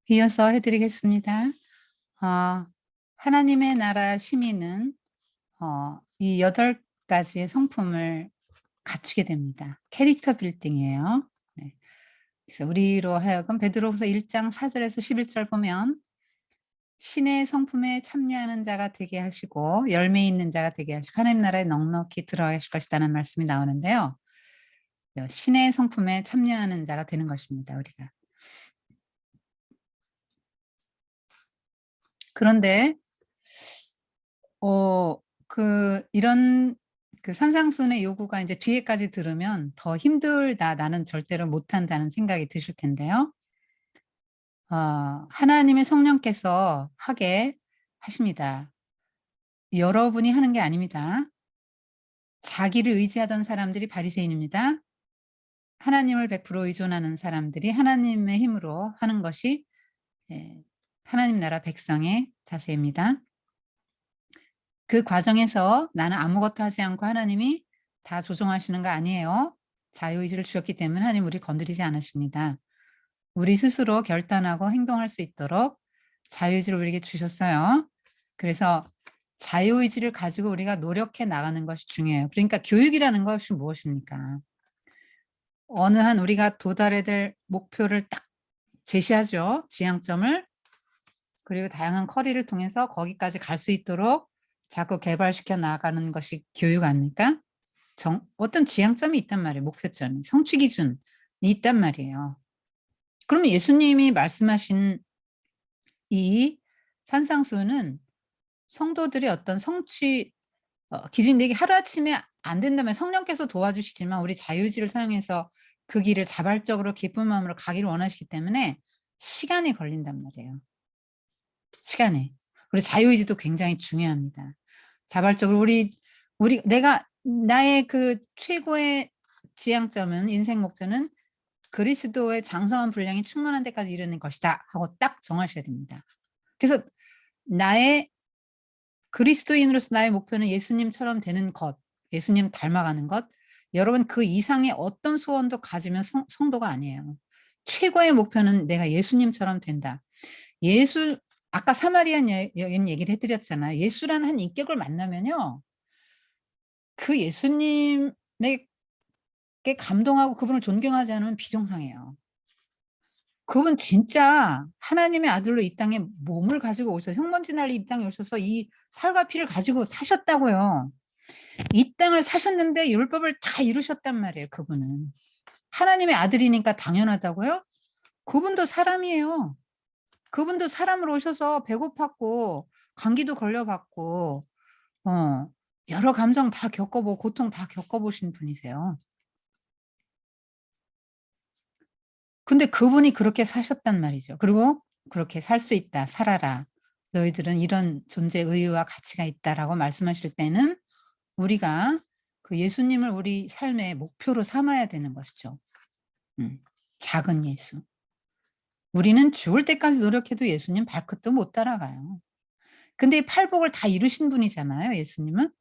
이어서 해드리겠습니다. 어, 하나님의 나라 시민은 이 8가지의 성품을 갖추게 됩니다. 캐릭터 빌딩이에요. 네. 그래서 우리로 하여금 베드로후서 1장 4절에서 11절 보면 신의 성품에 참여하는 자가 되게 하시고 열매 있는 자가 되게 하시고 하나님 나라에 넉넉히 들어가실 것이라는 말씀이 나오는데요. 신의 성품에 참여하는 자가 되는 것입니다. 우리가. 그런데 이런 산상수훈의 요구가 이제 뒤에까지 들으면 더 힘들다, 나는 절대로 못한다는 생각이 드실 텐데요. 하나님의 성령께서 하게 하십니다. 여러분이 하는 게 아닙니다. 자기를 의지하던 사람들이 바리새인입니다. 하나님을 100% 의존하는 사람들이 하나님의 힘으로 하는 것이 하나님 나라 백성의 자세입니다. 그 과정에서 나는 아무것도 하지 않고 하나님이 다 조종하시는 거 아니에요. 자유의지를 주셨기 때문에 하나님 우리 건드리지 않으십니다. 우리 스스로 결단하고 행동할 수 있도록 자유의지를 우리에게 주셨어요. 그래서 자유의지를 가지고 우리가 노력해 나가는 것이 중요해요. 그러니까 교육이라는 것이 무엇입니까? 어느 한 우리가 도달해야 될 목표를 딱 제시하죠. 지향점을. 그리고 다양한 커리를 통해서 거기까지 갈 수 있도록 자꾸 개발시켜 나가는 것이 교육 아닙니까? 어떤 지향점이 있단 말이에요. 목표점이. 성취 기준이 있단 말이에요. 그러면 예수님이 말씀하신 이 산상수훈은 성도들의 어떤 성취 기준인데 이게 하루아침에 안 된다면 성령께서 도와주시지만 우리 자유의지를 사용해서 그 길을 자발적으로 기쁜 마음으로 가기를 원하시기 때문에 시간이 걸린단 말이에요. 시간에. 그리고 자유의지도 굉장히 중요합니다. 자발적으로 나의 그 최고의 지향점은, 인생 목표는 그리스도의 장성한 분량이 충만한 데까지 이르는 것이다 하고 딱 정하셔야 됩니다. 그래서 그리스도인으로서 나의 목표는 예수님처럼 되는 것, 예수님 닮아가는 것. 여러분 그 이상의 어떤 소원도 가지면 성도가 아니에요. 최고의 목표는 내가 예수님처럼 된다. 아까 사마리아 여인 얘기를 해드렸잖아요. 예수라는 한 인격을 만나면요. 그 예수님에게 감동하고 그분을 존경하지 않으면 비정상이에요. 그분 진짜 하나님의 아들로 이 땅에 몸을 가지고 오셔서 흙먼지 날리 이 땅에 오셔서 이 살과 피를 가지고 사셨다고요. 이 땅을 사셨는데 율법을 다 이루셨단 말이에요. 그분은. 하나님의 아들이니까 당연하다고요? 그분도 사람이에요. 그분도 사람으로 오셔서 배고팠고 감기도 걸려봤고 여러 감정 다 겪어보고 고통 다 겪어보신 분이세요. 근데 그분이 그렇게 사셨단 말이죠. 그리고 그렇게 살 수 있다. 살아라. 너희들은 이런 존재 의의와 가치가 있다라고 말씀하실 때는 우리가 그 예수님을 우리 삶의 목표로 삼아야 되는 것이죠. 작은 예수. 우리는 죽을 때까지 노력해도 예수님 발끝도 못 따라가요. 근데 이 팔복을 다 이루신 분이잖아요, 예수님은.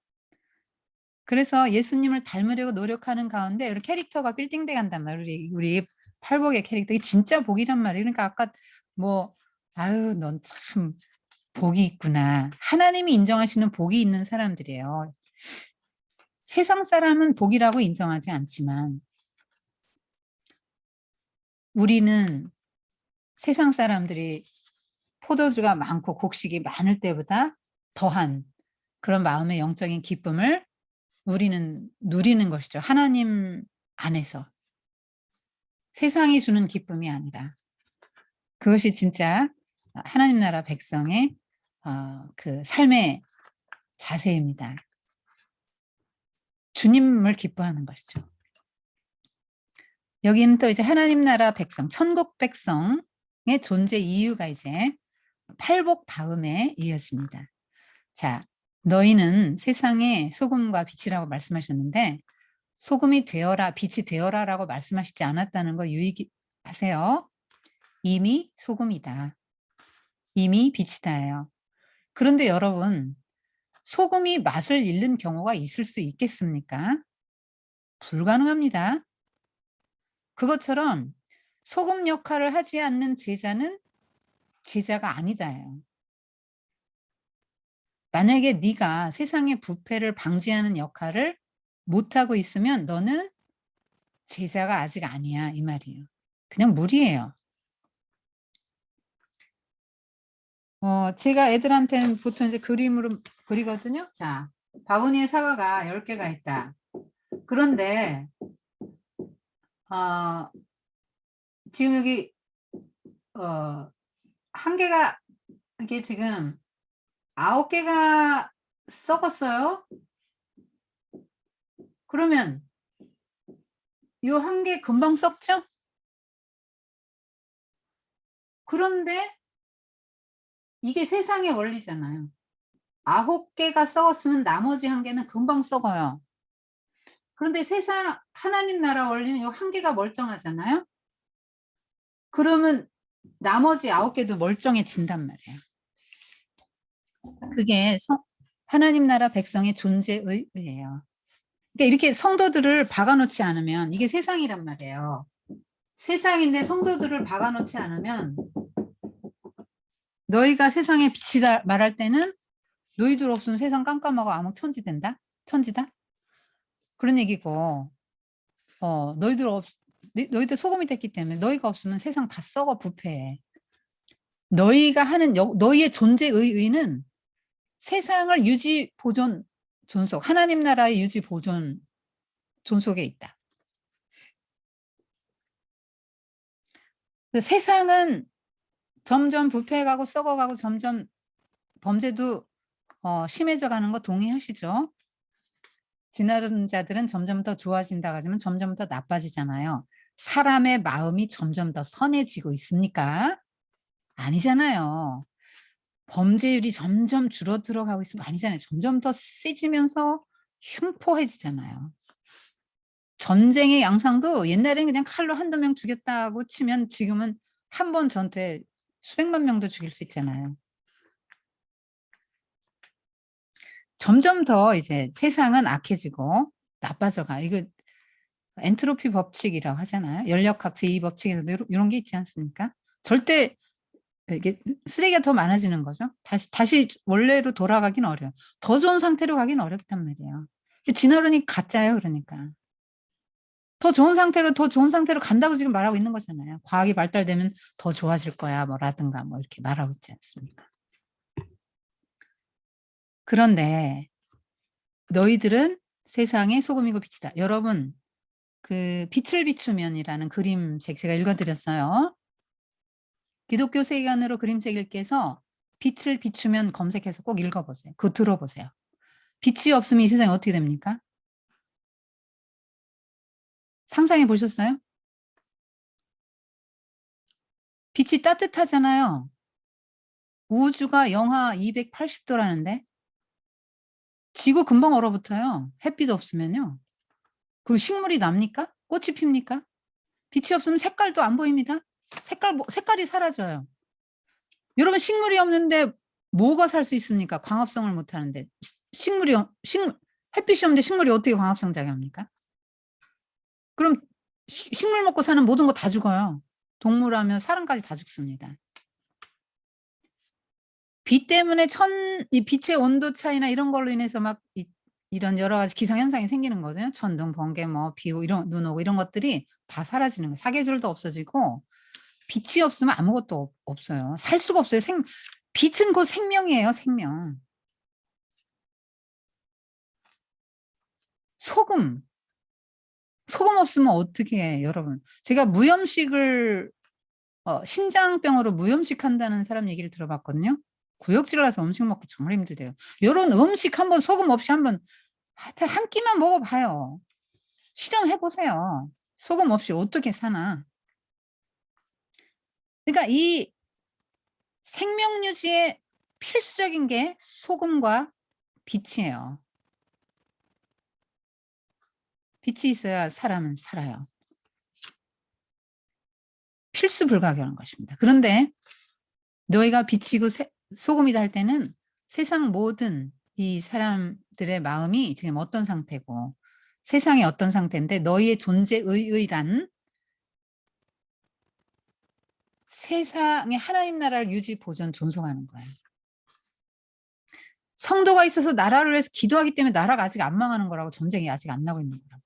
그래서 예수님을 닮으려고 노력하는 가운데 우리 캐릭터가 빌딩돼 간단 말이에요. 우리 팔복의 캐릭터. 이게 진짜 복이란 말이에요. 그러니까 아까 뭐 아유, 넌 참 복이 있구나. 하나님이 인정하시는 복이 있는 사람들이에요. 세상 사람은 복이라고 인정하지 않지만 우리는 세상 사람들이 포도주가 많고 곡식이 많을 때보다 더한 그런 마음의 영적인 기쁨을 우리는 누리는 것이죠. 하나님 안에서. 세상이 주는 기쁨이 아니라. 그것이 진짜 하나님 나라 백성의 그 삶의 자세입니다. 주님을 기뻐하는 것이죠. 여기는 또 이제 하나님 나라 백성, 천국 백성의 존재 이유가 이제 팔복 다음에 이어집니다. 자, 너희는 세상의 소금과 빛이라고 말씀하셨는데 소금이 되어라, 빛이 되어라라고 말씀하시지 않았다는 거 유의하세요. 이미 소금이다. 이미 빛이다예요. 그런데 여러분, 소금이 맛을 잃는 경우가 있을 수 있겠습니까? 불가능합니다. 그것처럼 소금 역할을 하지 않는 제자는 제자가 아니다예요. 만약에 네가 세상의 부패를 방지하는 역할을 못하고 있으면 너는 제자가 아직 아니야 이 말이에요. 그냥 무리예요. 제가 애들한테는 보통 이제 그림으로 그리거든요. 자, 바구니에 사과가 10개가 있다. 그런데 지금 여기 한 개가 이게 지금 9개가 썩었어요. 그러면 요 한 개 금방 썩죠? 그런데 이게 세상의 원리잖아요. 9개가 썩었으면 나머지 한 개는 금방 썩어요. 그런데 세상 하나님 나라 원리는 요 한 개가 멀쩡하잖아요. 그러면 나머지 9개도 멀쩡해진단 말이에요. 그게 하나님 나라 백성의 존재의 의예요. 그러니까 이렇게 성도들을 박아놓지 않으면 이게 세상이란 말이에요. 세상인데 성도들을 박아놓지 않으면 너희가 세상에 빛이다 말할 때는 너희들 없으면 세상 깜깜하고 암흑 천지된다? 천지다? 그런 얘기고 너희들 소금이 됐기 때문에 너희가 없으면 세상 다 썩어 부패해. 너희가 하는 너희의 존재의 의는 세상을 유지 보존 존속 하나님 나라의 유지 보존 존속에 있다. 세상은 점점 부패해가고 썩어가고 점점 범죄도 심해져 가는 거 동의하시죠? 지나던 자들은 점점 더 좋아진다고 하지만 점점 더 나빠지잖아요. 사람의 마음이 점점 더 선해지고 있습니까? 아니잖아요. 범죄율이 점점 줄어들어 가고 있으면 아니잖아요. 점점 더 세지면서 흉포해지잖아요. 전쟁의 양상도 옛날에는 그냥 칼로 한두 명 죽였다고 치면 지금은 한 번 전투에 수백만 명도 죽일 수 있잖아요. 점점 더 이제 세상은 악해지고 나빠져가. 이거 엔트로피 법칙이라고 하잖아요. 연력학 제2법칙에서도 이런 게 있지 않습니까? 절대 이게 쓰레기가 더 많아지는 거죠. 다시 원래로 돌아가긴 어려워. 더 좋은 상태로 가긴 어렵단 말이에요. 진화론이 가짜예요, 그러니까. 더 좋은 상태로 간다고 지금 말하고 있는 거잖아요. 과학이 발달되면 더 좋아질 거야, 뭐라든가 뭐 이렇게 말하고 있지 않습니까? 그런데 너희들은 세상의 소금이고 빛이다. 여러분, 그 빛을 비추면이라는 그림책 제가 읽어드렸어요. 기독교 세계관으로 그림책 읽기에서 빛을 비추면 검색해서 꼭 읽어보세요. 그거 들어보세요. 빛이 없으면 이 세상이 어떻게 됩니까? 상상해 보셨어요? 빛이 따뜻하잖아요. 우주가 영하 280도라는데 지구 금방 얼어붙어요. 햇빛 없으면요. 그리고 식물이 납니까? 꽃이 핍니까? 빛이 없으면 색깔도 안 보입니다. 색깔이 사라져요. 여러분 식물이 없는데 뭐가 살 수 있습니까? 광합성을 못 하는데 햇빛이 없는데 식물이 어떻게 광합성 작용합니까? 그럼 식물 먹고 사는 모든 거 다 죽어요. 동물하면 사람까지 다 죽습니다. 빛 때문에 이 빛의 온도 차이나 이런 걸로 인해서 막 이런 여러 가지 기상현상이 생기는 거죠. 천둥, 번개, 뭐 비오, 눈 오고 이런 것들이 다 사라지는 거예요. 사계절도 없어지고 빛이 없으면 아무것도 없어요. 살 수가 없어요. 빛은 곧 생명이에요. 생명. 소금 없으면 어떻게 해, 여러분. 제가 무염식을 신장병으로 무염식 한다는 사람 얘기를 들어봤거든요. 구역질 나서 음식 먹기 정말 힘들대요. 이런 음식 한번 소금 없이 한번 하여튼 한 끼만 먹어봐요. 실험해보세요. 소금 없이 어떻게 사나. 그러니까 이 생명 유지에 필수적인 게 소금과 빛이에요. 빛이 있어야 사람은 살아요. 필수 불가결한 것입니다. 그런데 너희가 빛이고 소금이다 할 때는 세상 모든 이 사람들의 마음이 지금 어떤 상태고 세상이 어떤 상태인데 너희의 존재의란 세상에 하나님 나라를 유지, 보존, 존속하는 거예요. 성도가 있어서 나라를 위해서 기도하기 때문에 나라가 아직 안 망하는 거라고, 전쟁이 아직 안 나고 있는 거라고.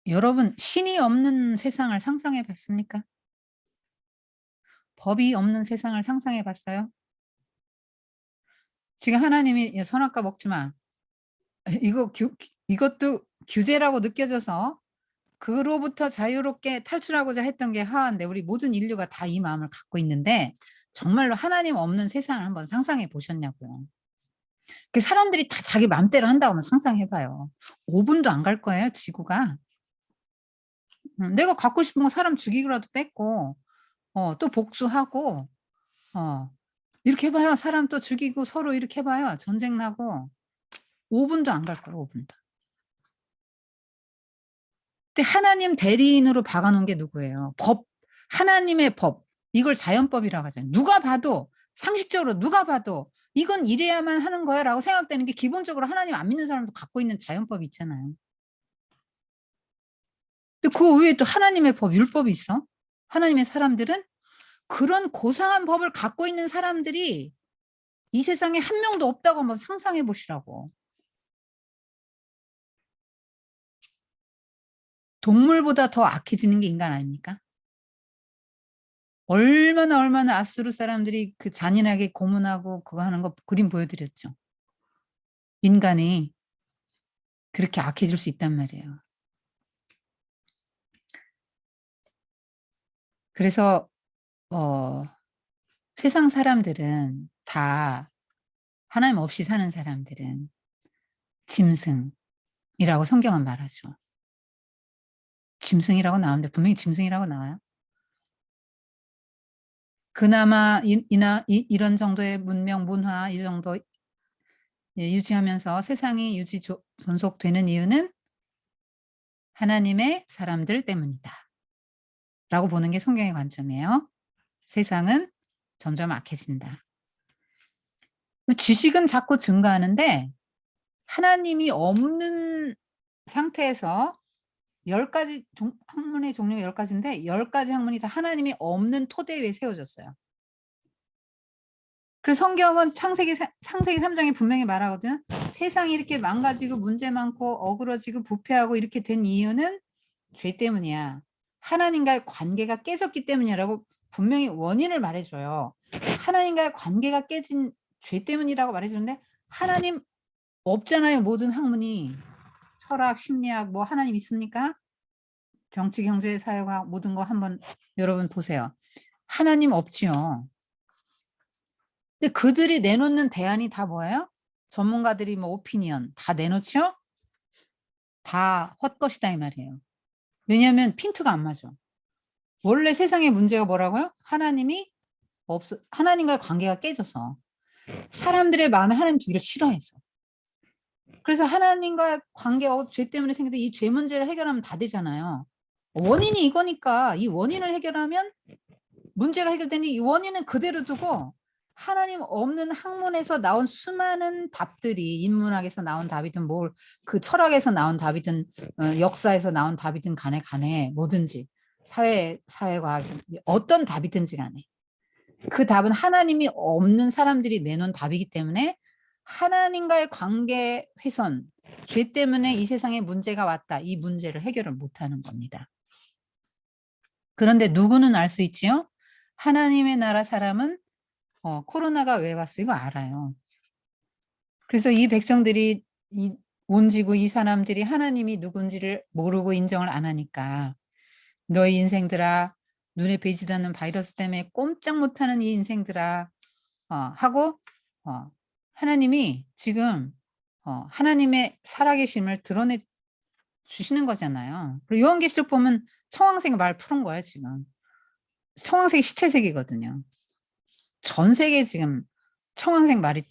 여러분, 신이 없는 세상을 상상해 봤습니까? 법이 없는 세상을 상상해 봤어요? 지금 하나님이 선악과 먹지 마. 이것도 규제라고 느껴져서 그로부터 자유롭게 탈출하고자 했던 게 하와인데, 우리 모든 인류가 다 이 마음을 갖고 있는데 정말로 하나님 없는 세상을 한번 상상해 보셨냐고요. 그 사람들이 다 자기 마음대로 한다고 하면 상상해 봐요. 5분도 안 갈 거예요, 지구가. 내가 갖고 싶은 거 사람 죽이기라도 뺏고 또 복수하고 이렇게 해 봐요. 사람 또 죽이고 서로 이렇게 해 봐요. 전쟁 나고 5분도 안 갈 거예요, 5분도. 근데 하나님 대리인으로 박아 놓은 게 누구예요? 법. 하나님의 법. 이걸 자연법이라고 하잖아요. 누가 봐도, 상식적으로 누가 봐도 '이건 이래야만 하는 거야.'라고 생각되는 게 기본적으로 하나님 안 믿는 사람도 갖고 있는 자연법이 있잖아요. 근데 그 외에 또 하나님의 법, 율법이 있어. 하나님의 사람들은 그런 고상한 법을 갖고 있는 사람들이 이 세상에 한 명도 없다고 한번 상상해 보시라고. 동물보다 더 악해지는 게 인간 아닙니까? 얼마나 아수르 사람들이 그 잔인하게 고문하고 그거 하는 거 그림 보여드렸죠. 인간이 그렇게 악해질 수 있단 말이에요. 그래서 세상 사람들은 다, 하나님 없이 사는 사람들은 짐승이라고 성경은 말하죠. 짐승이라고 나오는데 분명히 짐승이라고 나와요. 그나마 이런 정도의 문명, 문화 이 정도 유지하면서 세상이 존속되는 이유는 하나님의 사람들 때문이다 라고 보는 게 성경의 관점이에요. 세상은 점점 악해진다. 지식은 자꾸 증가하는데 하나님이 없는 상태에서 10가지 학문의 종류가 10가지인데 10가지 학문이 다 하나님이 없는 토대 위에 세워졌어요. 그래서 성경은 창세기 3장에 분명히 말하거든요. 세상이 이렇게 망가지고 문제 많고 어그러지고 부패하고 이렇게 된 이유는 죄 때문이야. 하나님과의 관계가 깨졌기 때문이라고 분명히 원인을 말해줘요. 하나님과의 관계가 깨진 죄 때문이라고 말해주는데 하나님 없잖아요. 모든 학문이. 철학, 심리학, 뭐 하나님 있습니까? 정치, 경제, 사회과학 모든 거 한번 여러분 보세요. 하나님 없지요. 근데 그들이 내놓는 대안이 다 뭐예요? 전문가들이 뭐 오피니언 다 내놓죠? 다 헛것이다 이 말이에요. 왜냐하면 핀트가 안 맞아. 원래 세상의 문제가 뭐라고요? 하나님과의 관계가 깨져서 사람들의 마음에 하나님 주기를 싫어해서. 그래서 하나님과의 관계가 죄 때문에 생기는 이 죄 문제를 해결하면 다 되잖아요. 원인이 이거니까 이 원인을 해결하면 문제가 해결되니 이 원인은 그대로 두고 하나님 없는 학문에서 나온 수많은 답들이, 인문학에서 나온 답이든 그 철학에서 나온 답이든 역사에서 나온 답이든 간에 뭐든지 사회과학에서 어떤 답이든지 간에 그 답은 하나님이 없는 사람들이 내놓은 답이기 때문에 하나님과의 관계 훼손, 죄 때문에 이 세상에 문제가 왔다. 이 문제를 해결을 못하는 겁니다. 그런데 누구는 알 수 있지요? 하나님의 나라 사람은 코로나가 왜 왔어? 이거 알아요. 그래서 이 백성들이 온 지구 이 사람들이 하나님이 누군지를 모르고 인정을 안 하니까 너희 인생들아, 눈에 보이지도 않는 바이러스 때문에 꼼짝 못하는 이 인생들아 하고 하나님이 지금 하나님의 살아계심을 드러내 주시는 거잖아요. 그리고 요한계시록 보면 청황색 말 푸른 거예요. 지금 청황색이 시체색이거든요. 전 세계에 지금 청황색 말이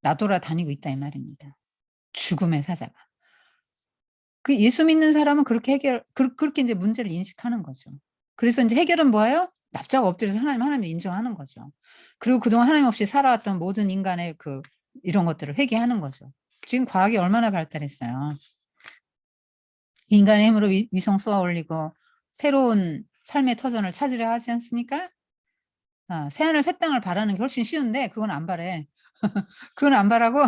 나돌아다니고 있다 이 말입니다. 죽음의 사자가. 그 예수 믿는 사람은 그렇게 이제 문제를 인식하는 거죠. 그래서 이제 해결은 뭐예요? 납작 엎드려서 하나님을 인정하는 거죠. 그리고 그동안 하나님 없이 살아왔던 모든 인간의 이런 것들을 회개하는 거죠. 지금 과학이 얼마나 발달했어요. 인간의 힘으로 위성 쏘아 올리고 새로운 삶의 터전을 찾으려 하지 않습니까? 새하늘 새 땅을 바라는 게 훨씬 쉬운데 그건 안 바래. 그건 안 바라고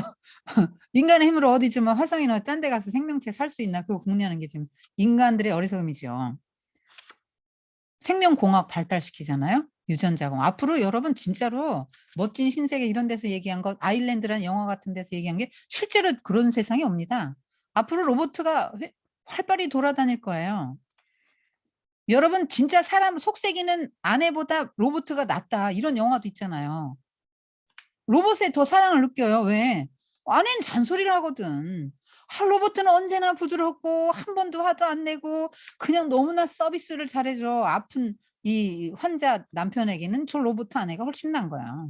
인간의 힘으로 어디 좀 화성이나 딴 데 가서 생명체 살 수 있나 그거 궁리하는 게 지금 인간들의 어리석음이죠. 생명공학 발달시키잖아요. 유전자공. 앞으로 여러분 진짜로 멋진 신세계 이런 데서 얘기한 것 아일랜드라는 영화 같은 데서 얘기한 게 실제로 그런 세상이 옵니다. 앞으로 로봇가 활발히 돌아다닐 거예요. 여러분 진짜 사람 속삭이는 아내보다 로봇가 낫다 이런 영화도 있잖아요. 로봇에 더 사랑을 느껴요. 왜? 아내는 잔소리를 하거든. 로봇은 언제나 부드럽고 한 번도 화도 안 내고 그냥 너무나 서비스를 잘해줘. 아픈 이 환자 남편에게는 저 로봇 아내가 훨씬 난 거야.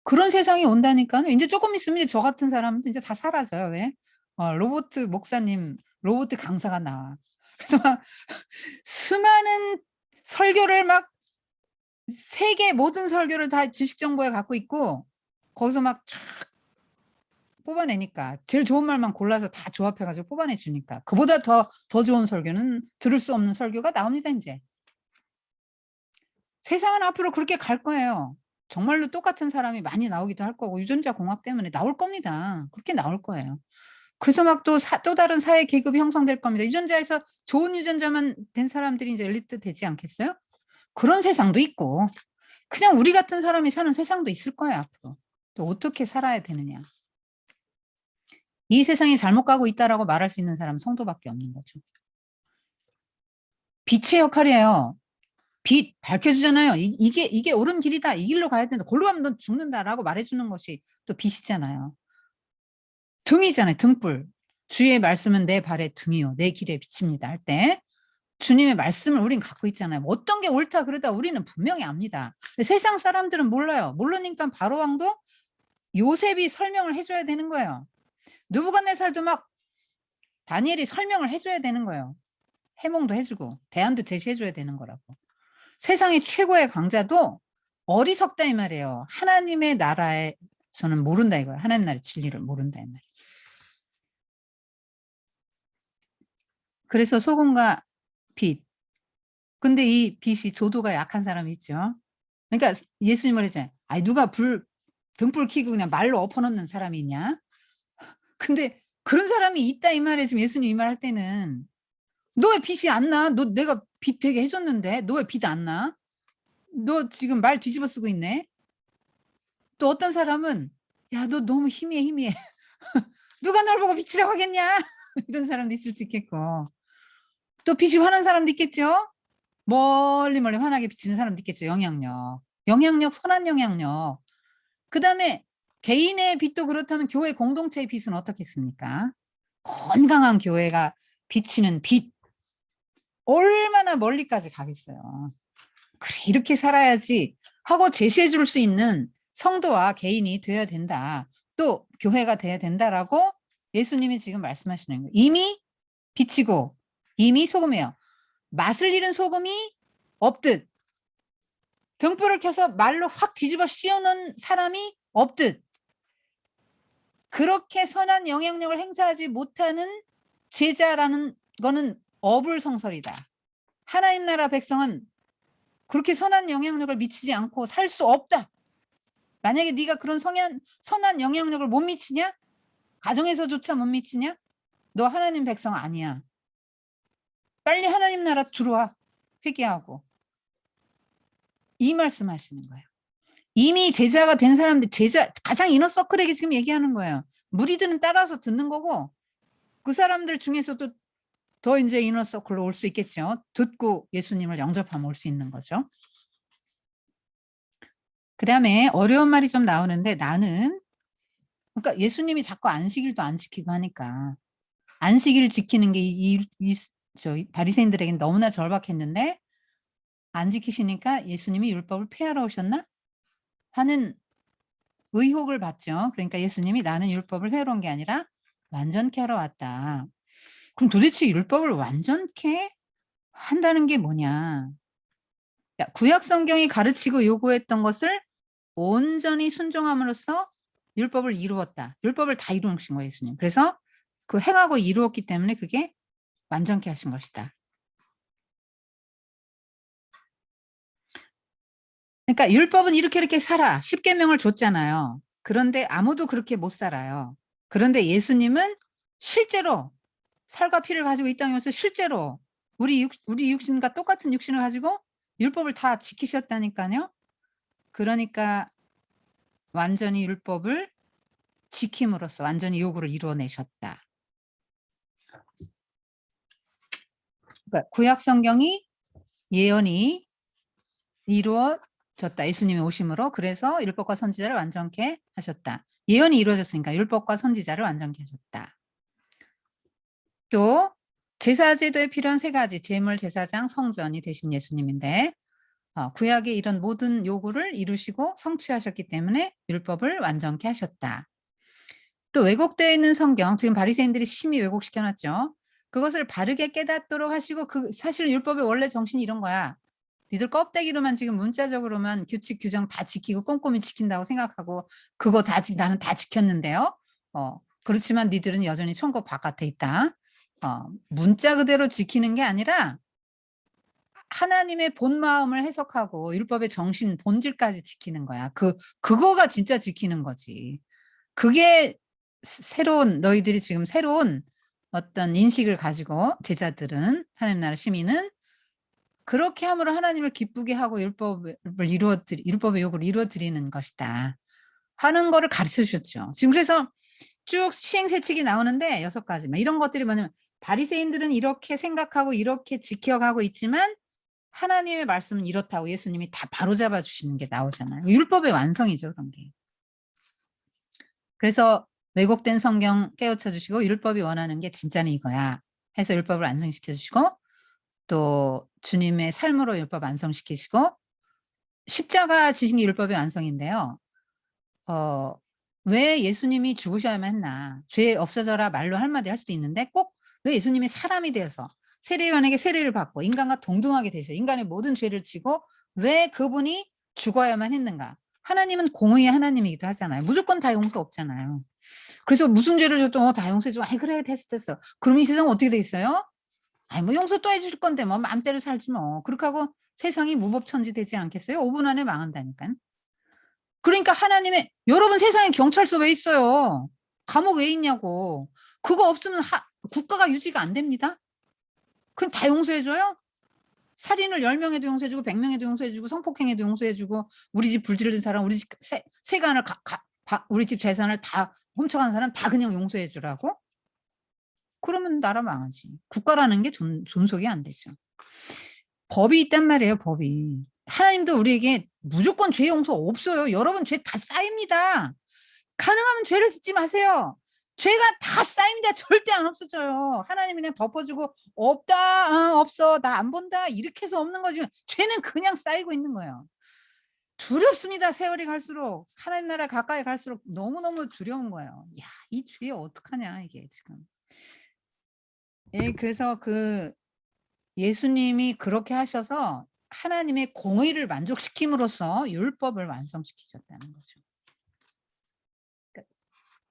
그런 세상이 온다니까요. 이제 조금 있으면 이제 저 같은 사람은 이제 다 사라져요. 왜? 로봇 목사님, 로봇 강사가 나와. 그래서 막 수많은 설교를 막 세계 모든 설교를 다 지식 정보에 갖고 있고 거기서 막 쫙 뽑아내니까 제일 좋은 말만 골라서 다 조합해 가지고 뽑아내 주니까 그보다 더 좋은 설교는 들을 수 없는 설교가 나옵니다 인제. 세상은 앞으로 그렇게 갈 거예요. 정말로 똑같은 사람이 많이 나오기도 할 거고 유전자 공학 때문에 나올 겁니다. 그렇게 나올 거예요. 그래서 막 또 다른 사회 계급이 형성될 겁니다. 유전자에서 좋은 유전자만 된 사람들이 이제 엘리트 되지 않겠어요? 그런 세상도 있고 그냥 우리 같은 사람이 사는 세상도 있을 거예요 앞으로. 또 어떻게 살아야 되느냐. 이 세상이 잘못 가고 있다라고 말할 수 있는 사람은 성도밖에 없는 거죠. 빛의 역할이에요. 빛 밝혀주잖아요. 이게 옳은 길이다. 이 길로 가야 된다. 골로 가면 넌 죽는다라고 말해주는 것이 또 빛이잖아요. 등이잖아요. 등불. 주의 말씀은 내 발의 등이요. 내 길에 비칩니다. 할 때 주님의 말씀을 우린 갖고 있잖아요. 어떤 게 옳다 그러다 우리는 분명히 압니다. 근데 세상 사람들은 몰라요. 모르니까 바로왕도 요셉이 설명을 해줘야 되는 거예요. 느부갓네살도 막 다니엘이 설명을 해줘야 되는 거예요. 해몽도 해주고 대안도 제시해줘야 되는 거라고. 세상의 최고의 강자도 어리석다 이 말이에요. 하나님의 나라에서는 모른다 이거예요. 하나님 나라의 진리를 모른다 이 말이에요. 그래서 소금과 빛. 근데 이 빛이 조도가 약한 사람이 있죠. 그러니까 예수님을 했잖아요. 아니 누가 등불 켜고 그냥 말로 엎어놓는 사람이 있냐? 근데 그런 사람이 있다 이 말에 지금 예수님 이 말 할 때는 너 왜 빛이 안 나? 너 내가 빛 되게 해줬는데 너 왜 빛 안 나? 너 지금 말 뒤집어 쓰고 있네. 또 어떤 사람은 야, 너 너무 희미해, 희미해. 누가 널 보고 빛이라고 하겠냐? 이런 사람도 있을 수 있겠고. 또 빛이 환한 사람도 있겠죠? 멀리 멀리 환하게 비치는 사람도 있겠죠. 영향력. 영향력, 선한 영향력. 그 다음에 개인의 빛도 그렇다면 교회 공동체의 빛은 어떻겠습니까? 건강한 교회가 비치는 빛. 얼마나 멀리까지 가겠어요. 그래, 이렇게 살아야지 하고 제시해 줄 수 있는 성도와 개인이 돼야 된다. 또 교회가 돼야 된다라고 예수님이 지금 말씀하시는 거예요. 이미 빛이고 이미 소금이에요. 맛을 잃은 소금이 없듯 등불을 켜서 말로 확 뒤집어 씌우는 사람이 없듯 그렇게 선한 영향력을 행사하지 못하는 제자라는 거는 어불성설이다. 하나님 나라 백성은 그렇게 선한 영향력을 미치지 않고 살 수 없다. 만약에 네가 그런 선한 영향력을 못 미치냐? 가정에서조차 못 미치냐? 너 하나님 백성 아니야. 빨리 하나님 나라 들어와. 회개하고. 이 말씀하시는 거예요. 이미 제자가 된 사람들, 가장 이너서클에게 지금 얘기하는 거예요. 무리들은 따라서 듣는 거고 그 사람들 중에서도 더 이제 이너서클로 올 수 있겠죠. 듣고 예수님을 영접하면 올 수 있는 거죠. 그 다음에 어려운 말이 좀 나오는데 나는 그러니까 예수님이 자꾸 안식일도 안 지키고 하니까 안식일을 지키는 게 바리새인들에게는 너무나 절박했는데 안 지키시니까 예수님이 율법을 폐하러 오셨나 하는 의혹을 받죠. 그러니까 예수님이 나는 율법을 폐하러 온 게 아니라 완전케 하러 왔다. 그럼 도대체 율법을 완전케 한다는 게 뭐냐? 구약 성경이 가르치고 요구했던 것을 온전히 순종함으로써 율법을 이루었다. 율법을 다 이루신 거예요, 예수님. 그래서 그 행하고 이루었기 때문에 그게 완전케 하신 것이다. 그러니까 율법은 이렇게 살아. 10계명을 줬잖아요. 그런데 아무도 그렇게 못 살아요. 그런데 예수님은 실제로 살과 피를 가지고 이 땅에 오셔서 실제로 우리 육신과 똑같은 육신을 가지고 율법을 다 지키셨다니까요. 그러니까 완전히 율법을 지킴으로써 완전히 요구를 이루어내셨다. 그러니까 구약 성경이 예언이 이루어졌다. 예수님의 오심으로. 그래서 율법과 선지자를 완전케 하셨다. 예언이 이루어졌으니까 율법과 선지자를 완전케 하셨다. 또 제사제도에 필요한 세 가지 제물, 제사장, 성전이 되신 예수님인데 구약의 이런 모든 요구를 이루시고 성취하셨기 때문에 율법을 완전케 하셨다. 또 왜곡되어 있는 성경, 지금 바리새인들이 심히 왜곡시켜 놨죠. 그것을 바르게 깨닫도록 하시고 사실 율법의 원래 정신이 이런 거야. 니들 껍데기로만 지금 문자적으로만 규칙 규정 다 지키고 꼼꼼히 지킨다고 생각하고 그거 나는 다 지켰는데요. 그렇지만 니들은 여전히 천국 바깥에 있다. 문자 그대로 지키는 게 아니라 하나님의 본 마음을 해석하고 율법의 정신 본질까지 지키는 거야. 그거가 진짜 지키는 거지. 그게 너희들이 지금 새로운 어떤 인식을 가지고 제자들은 하나님 나라 시민은 그렇게 함으로 하나님을 기쁘게 하고 율법의 요구를 이루어 드리는 것이다 하는 거를 가르쳐 주셨죠. 지금 그래서 쭉 시행세칙이 나오는데 6가지 이런 것들이 뭐냐면 바리새인들은 이렇게 생각하고 이렇게 지켜가고 있지만 하나님의 말씀은 이렇다고 예수님이 다 바로잡아 주시는 게 나오잖아요. 율법의 완성이죠, 그런 게. 그래서 왜곡된 성경 깨우쳐 주시고 율법이 원하는 게 진짜는 이거야 해서 율법을 완성시켜 주시고 또 주님의 삶으로 율법 완성시키시고 십자가 지신 게 율법의 완성인데요. 왜 예수님이 죽으셔야만 했나. 죄 없어져라 말로 한마디 할 수도 있는데 꼭 왜 예수님이 사람이 되어서 세례요한에게 세례를 받고 인간과 동등하게 되셔 인간의 모든 죄를 지고 왜 그분이 죽어야만 했는가. 하나님은 공의의 하나님이기도 하잖아요. 무조건 다 용서 없잖아요. 그래서 무슨 죄를 져도 다 용서해줘. 아이 그래 됐어. 그럼 이 세상은 어떻게 돼 있어요? 아이 뭐 용서 또 해줄 건데 뭐 마음대로 살지 뭐. 그렇게 하고 세상이 무법천지 되지 않겠어요? 5분 안에 망한다니까. 그러니까 하나님의 여러분 세상에 경찰서 왜 있어요? 감옥 왜 있냐고. 그거 없으면 국가가 유지가 안 됩니다. 그건 다 용서해줘요? 살인을 10명에도 용서해주고 100명에도 용서해주고 성폭행에도 용서해주고 우리 집 불지른 사람 우리 집 세간을 우리 집 재산을 다 훔쳐간 사람 다 그냥 용서해주라고? 그러면 나라 망하지. 국가라는 게 존속이 안 되죠. 법이 있단 말이에요. 법이. 하나님도 우리에게 무조건 죄 용서 없어요. 여러분 죄 다 쌓입니다. 가능하면 죄를 짓지 마세요. 죄가 다 쌓입니다. 절대 안 없어져요. 하나님이 그냥 덮어주고 없다. 없어. 나 안 본다. 이렇게 해서 없는 거지. 죄는 그냥 쌓이고 있는 거예요. 두렵습니다. 세월이 갈수록. 하나님 나라 가까이 갈수록 너무너무 두려운 거예요. 야, 이 죄 어떡하냐 이게 지금. 예, 그래서 예수님이 그렇게 하셔서 하나님의 공의를 만족시킴으로써 율법을 완성시키셨다는 거죠. 그러니까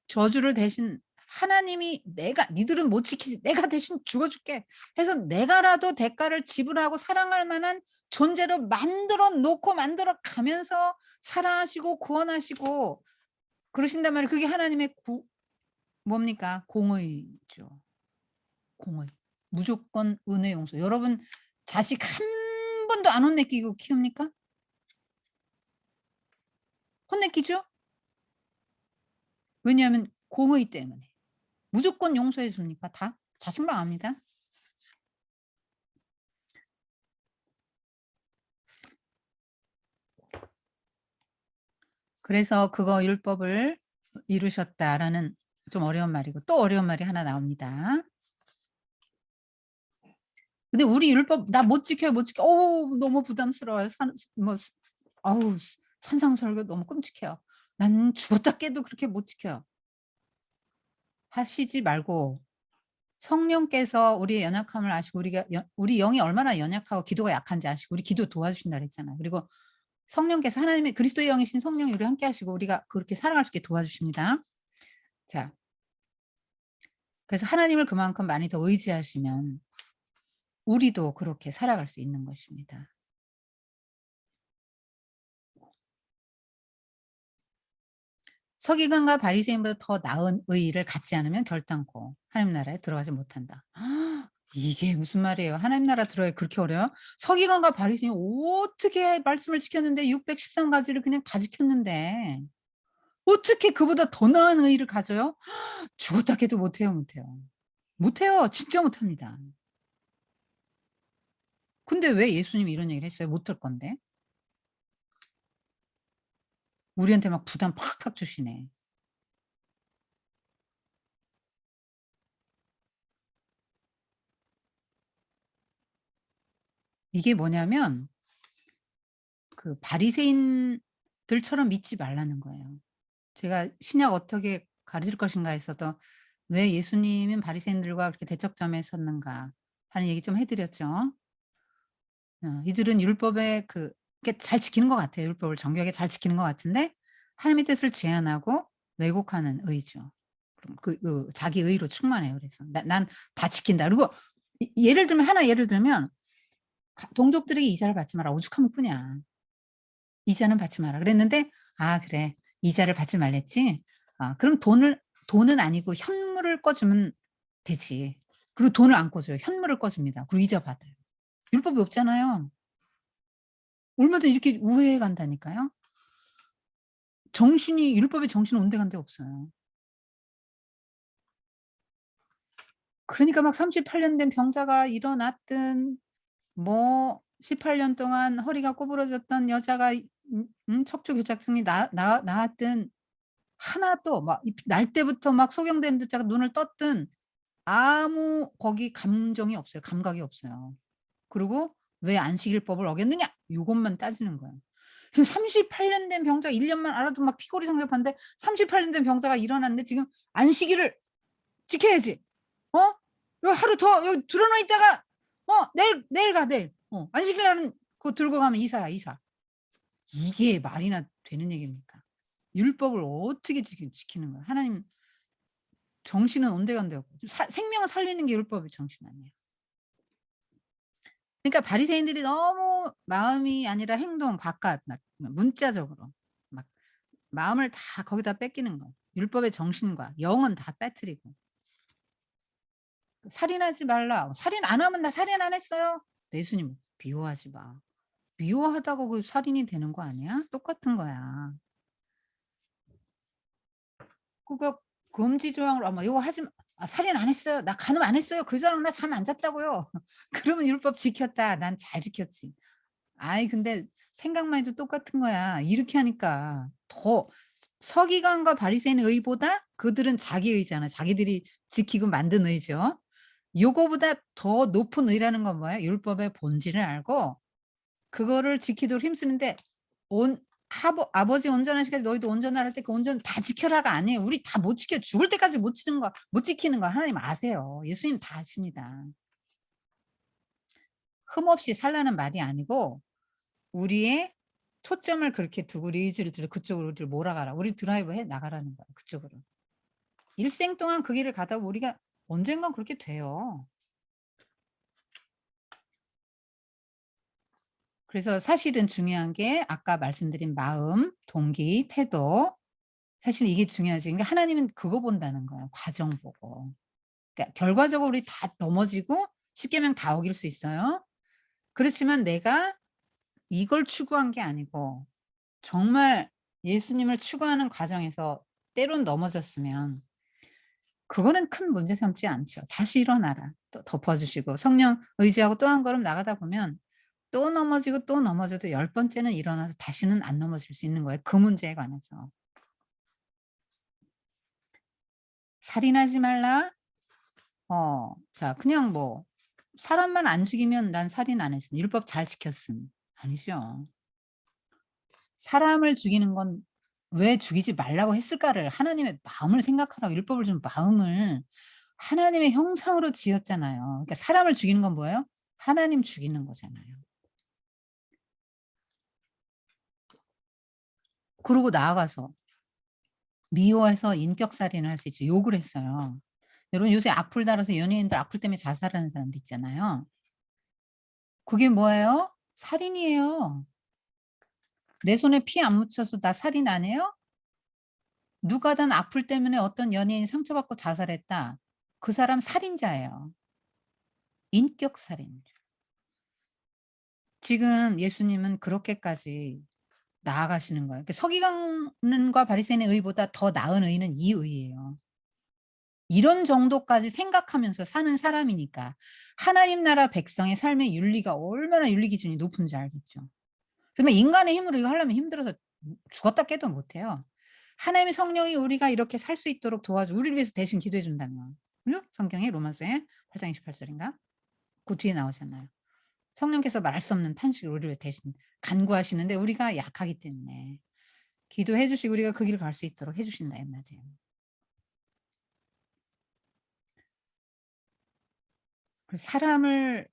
저주를 대신 하나님이 니들은 못 지키지 내가 대신 죽어줄게 해서 내가라도 대가를 지불하고 사랑할 만한 존재로 만들어 가면서 사랑하시고 구원하시고 그러신단 말이에요. 그게 하나님의 뭡니까? 공의죠. 공의. 무조건 은혜 용서. 여러분 자식 한 번도 안 혼내키고 키웁니까? 혼내키죠? 왜냐하면 공의 때문에. 무조건 용서해 줍니까? 다? 자신만 압니다. 그래서 그거 율법을 이루셨다라는 좀 어려운 말이고 또 어려운 말이 하나 나옵니다. 근데 우리 율법 나 못 지켜요. 어우 너무 부담스러워요. 어우 산상설교 너무 끔찍해요. 난 죽었다 깨도 그렇게 못 지켜요. 하시지 말고 성령께서 우리의 연약함을 아시고 우리 영이 얼마나 연약하고 기도가 약한지 아시고 우리 기도 도와주신다 그랬잖아요. 그리고 성령께서 하나님의 그리스도의 영이신 성령이 우리와 함께 하시고 우리가 그렇게 살아갈 수 있게 도와주십니다. 자, 그래서 하나님을 그만큼 많이 더 의지하시면 우리도 그렇게 살아갈 수 있는 것입니다. 서기관과 바리새인보다 더 나은 의의를 갖지 않으면 결단코 하나님 나라에 들어가지 못한다. 이게 무슨 말이에요? 하나님 나라 들어가기 그렇게 어려워요? 서기관과 바리새인이 어떻게 말씀을 지켰는데 613 가지를 그냥 다 지켰는데 어떻게 그보다 더 나은 의의를 가져요? 죽었다 해도 못해요, 못해요. 못해요. 진짜 못합니다. 근데 왜 예수님이 이런 얘기를 했어요? 못할 건데. 우리한테 막 부담 팍팍 주시네. 이게 뭐냐면 그 바리새인들처럼 믿지 말라는 거예요. 제가 신약 어떻게 가르칠 것인가 했어도 왜 예수님은 바리새인들과 그렇게 대척점에 섰는가 하는 얘기 좀 해 드렸죠. 이들은 율법에 그렇게 잘 지키는 것 같아요. 율법을 정교하게 잘 지키는 것 같은데 하나님의 뜻을 제한하고 왜곡하는 의죠. 그럼 자기 의로 충만해요 그래서. 난 다 지킨다. 그리고 예를 들면 하나 예를 들면 동족들에게 이자를 받지 마라. 오죽하면 끄냐. 이자는 받지 마라. 그랬는데 '아 그래. 이자를 받지 말랬지? 아 그럼 돈은 아니고 현물을 꺼 주면 되지.' 그리고 돈을 안 꺼 줘요. 현물을 꺼 줍니다. 그리고 이자 받아요. 율법이 없잖아요. 얼마든지 이렇게 우회해 간다니까요. 정신이 율법의 정신은 온데간데 없어요. 그러니까 막 38년 된 병자가 일어났든 뭐 18년 동안 허리가 구부러졌던 여자가 척추 교착증이 나았든 하나도 막 날 때부터 막 소경된 자가 눈을 떴든 아무 거기 감정이 없어요. 감각이 없어요. 그리고 "왜 안식일법을 어겼느냐?" 요것만 따지는 거예요. 지금 38년 된 병자가 1 년만 알아도 막 피골이 상접한데 38년 된 병자가 일어났는데 지금 "안식일을 지켜야지. 어? 요 하루 더 여기 드러 누워 있다가 내일 가 내일. 안식일 날은 그거 들고 가면 이사야 이사." 이게 말이나 되는 얘기입니까? 율법을 어떻게 지키는 거야. 하나님 정신은 온데간데 없고 생명을 살리는 게 율법의 정신 아니에요. 그러니까 바리새인들이 너무 마음이 아니라 행동 바깥 막 문자적으로 막 마음을 다 거기다 뺏기는 거. 율법의 정신과 영은 다 빼뜨리고. "살인하지 말라." "살인 안 하면 나 살인 안 했어요." 예수님 미워하지 마. 미워하다고 그 살인이 되는 거 아니야? 똑같은 거야. 그거 금지 조항으로 "뭐 요거 하지 마." "아 살인 안 했어요. 나 간음 안 했어요. 그 사람 나 잠 안 잤다고요." 그러면 율법 지켰다. 난 잘 지켰지. 아이 근데 생각만 해도 똑같은 거야. 이렇게 하니까 더 서기관과 바리새인의 의보다 그들은 자기 의잖아. 자기들이 지키고 만든 의죠. 요거보다 더 높은 의라는 건 뭐예요? 율법의 본질을 알고 그거를 지키도록 힘쓰는데 온 하버 아버지 온전하시기까지 너희도 온전하라 할 때 그 온전 다 지켜라가 아니에요. 우리 다 못 지켜요. 죽을 때까지 못 지키는 거 하나님 아세요. 예수님 다 아십니다. 흠없이 살라는 말이 아니고 우리의 초점을 그렇게 두고 우리 의지를 들여 그쪽으로 우리를 몰아가라. 우리 드라이브 해 나가라는 거야 그쪽으로. 일생 동안 그 길을 가다 보면 우리가 언젠간 그렇게 돼요. 그래서 사실은 중요한 게 아까 말씀드린 마음, 동기, 태도 사실 이게 중요하지. 그러니까 하나님은 그거 본다는 거예요, 과정 보고. 그러니까 결과적으로 우리 다 넘어지고 십계명 다 어길 수 있어요. 그렇지만 내가 이걸 추구한 게 아니고 정말 예수님을 추구하는 과정에서 때론 넘어졌으면 그거는 큰 문제 삼지 않죠. "다시 일어나라." 또 덮어 주시고 성령 의지하고 또 한 걸음 나가다 보면 또 넘어지고 또 넘어져도 열 번째는 일어나서 다시는 안 넘어질 수 있는 거예요, 그 문제에 관해서. "살인하지 말라." 자 그냥 뭐 사람만 안 죽이면 "난 살인 안 했음. 율법 잘 지켰음." 아니죠. 사람을 죽이는 건 왜 죽이지 말라고 했을까를 하나님의 마음을 생각하라고 율법을 준 마음을 하나님의 형상으로 지었잖아요. 그러니까 사람을 죽이는 건 뭐예요? 하나님 죽이는 거잖아요. 그러고 나아가서 미워해서 인격살인을 할 수 있죠. 욕을 했어요. 여러분 요새 악플 달아서 연예인들 악플 때문에 자살하는 사람도 있잖아요. 그게 뭐예요? 살인이에요. 내 손에 피 안 묻혀서 나 살인 안 해요? 누가든 악플 때문에 어떤 연예인이 상처받고 자살했다. 그 사람 살인자예요. 인격살인. 지금 예수님은 그렇게까지 나아가시는 거예요. 서기관과 바리새인의 의보다 더 나은 의는 이 의예요. 이런 정도까지 생각하면서 사는 사람이니까 하나님 나라 백성의 삶의 윤리가 얼마나 윤리 기준이 높은지 알겠죠. 그러면 인간의 힘으로 이거 하려면 힘들어서 죽었다 깨도 못 해요. 하나님의 성령이 우리가 이렇게 살 수 있도록 도와줘 우리를 위해서 대신 기도해 준다면. 그죠? 성경에 로마서에 8장 28절인가? 그 뒤에 나오잖아요. 성령께서 말할 수 없는 탄식을 우리를 위해 대신 간구하시는데 우리가 약하기 때문에 기도해 주시고 우리가 그 길을 갈 수 있도록 해 주신다 이 말이에요. 사람을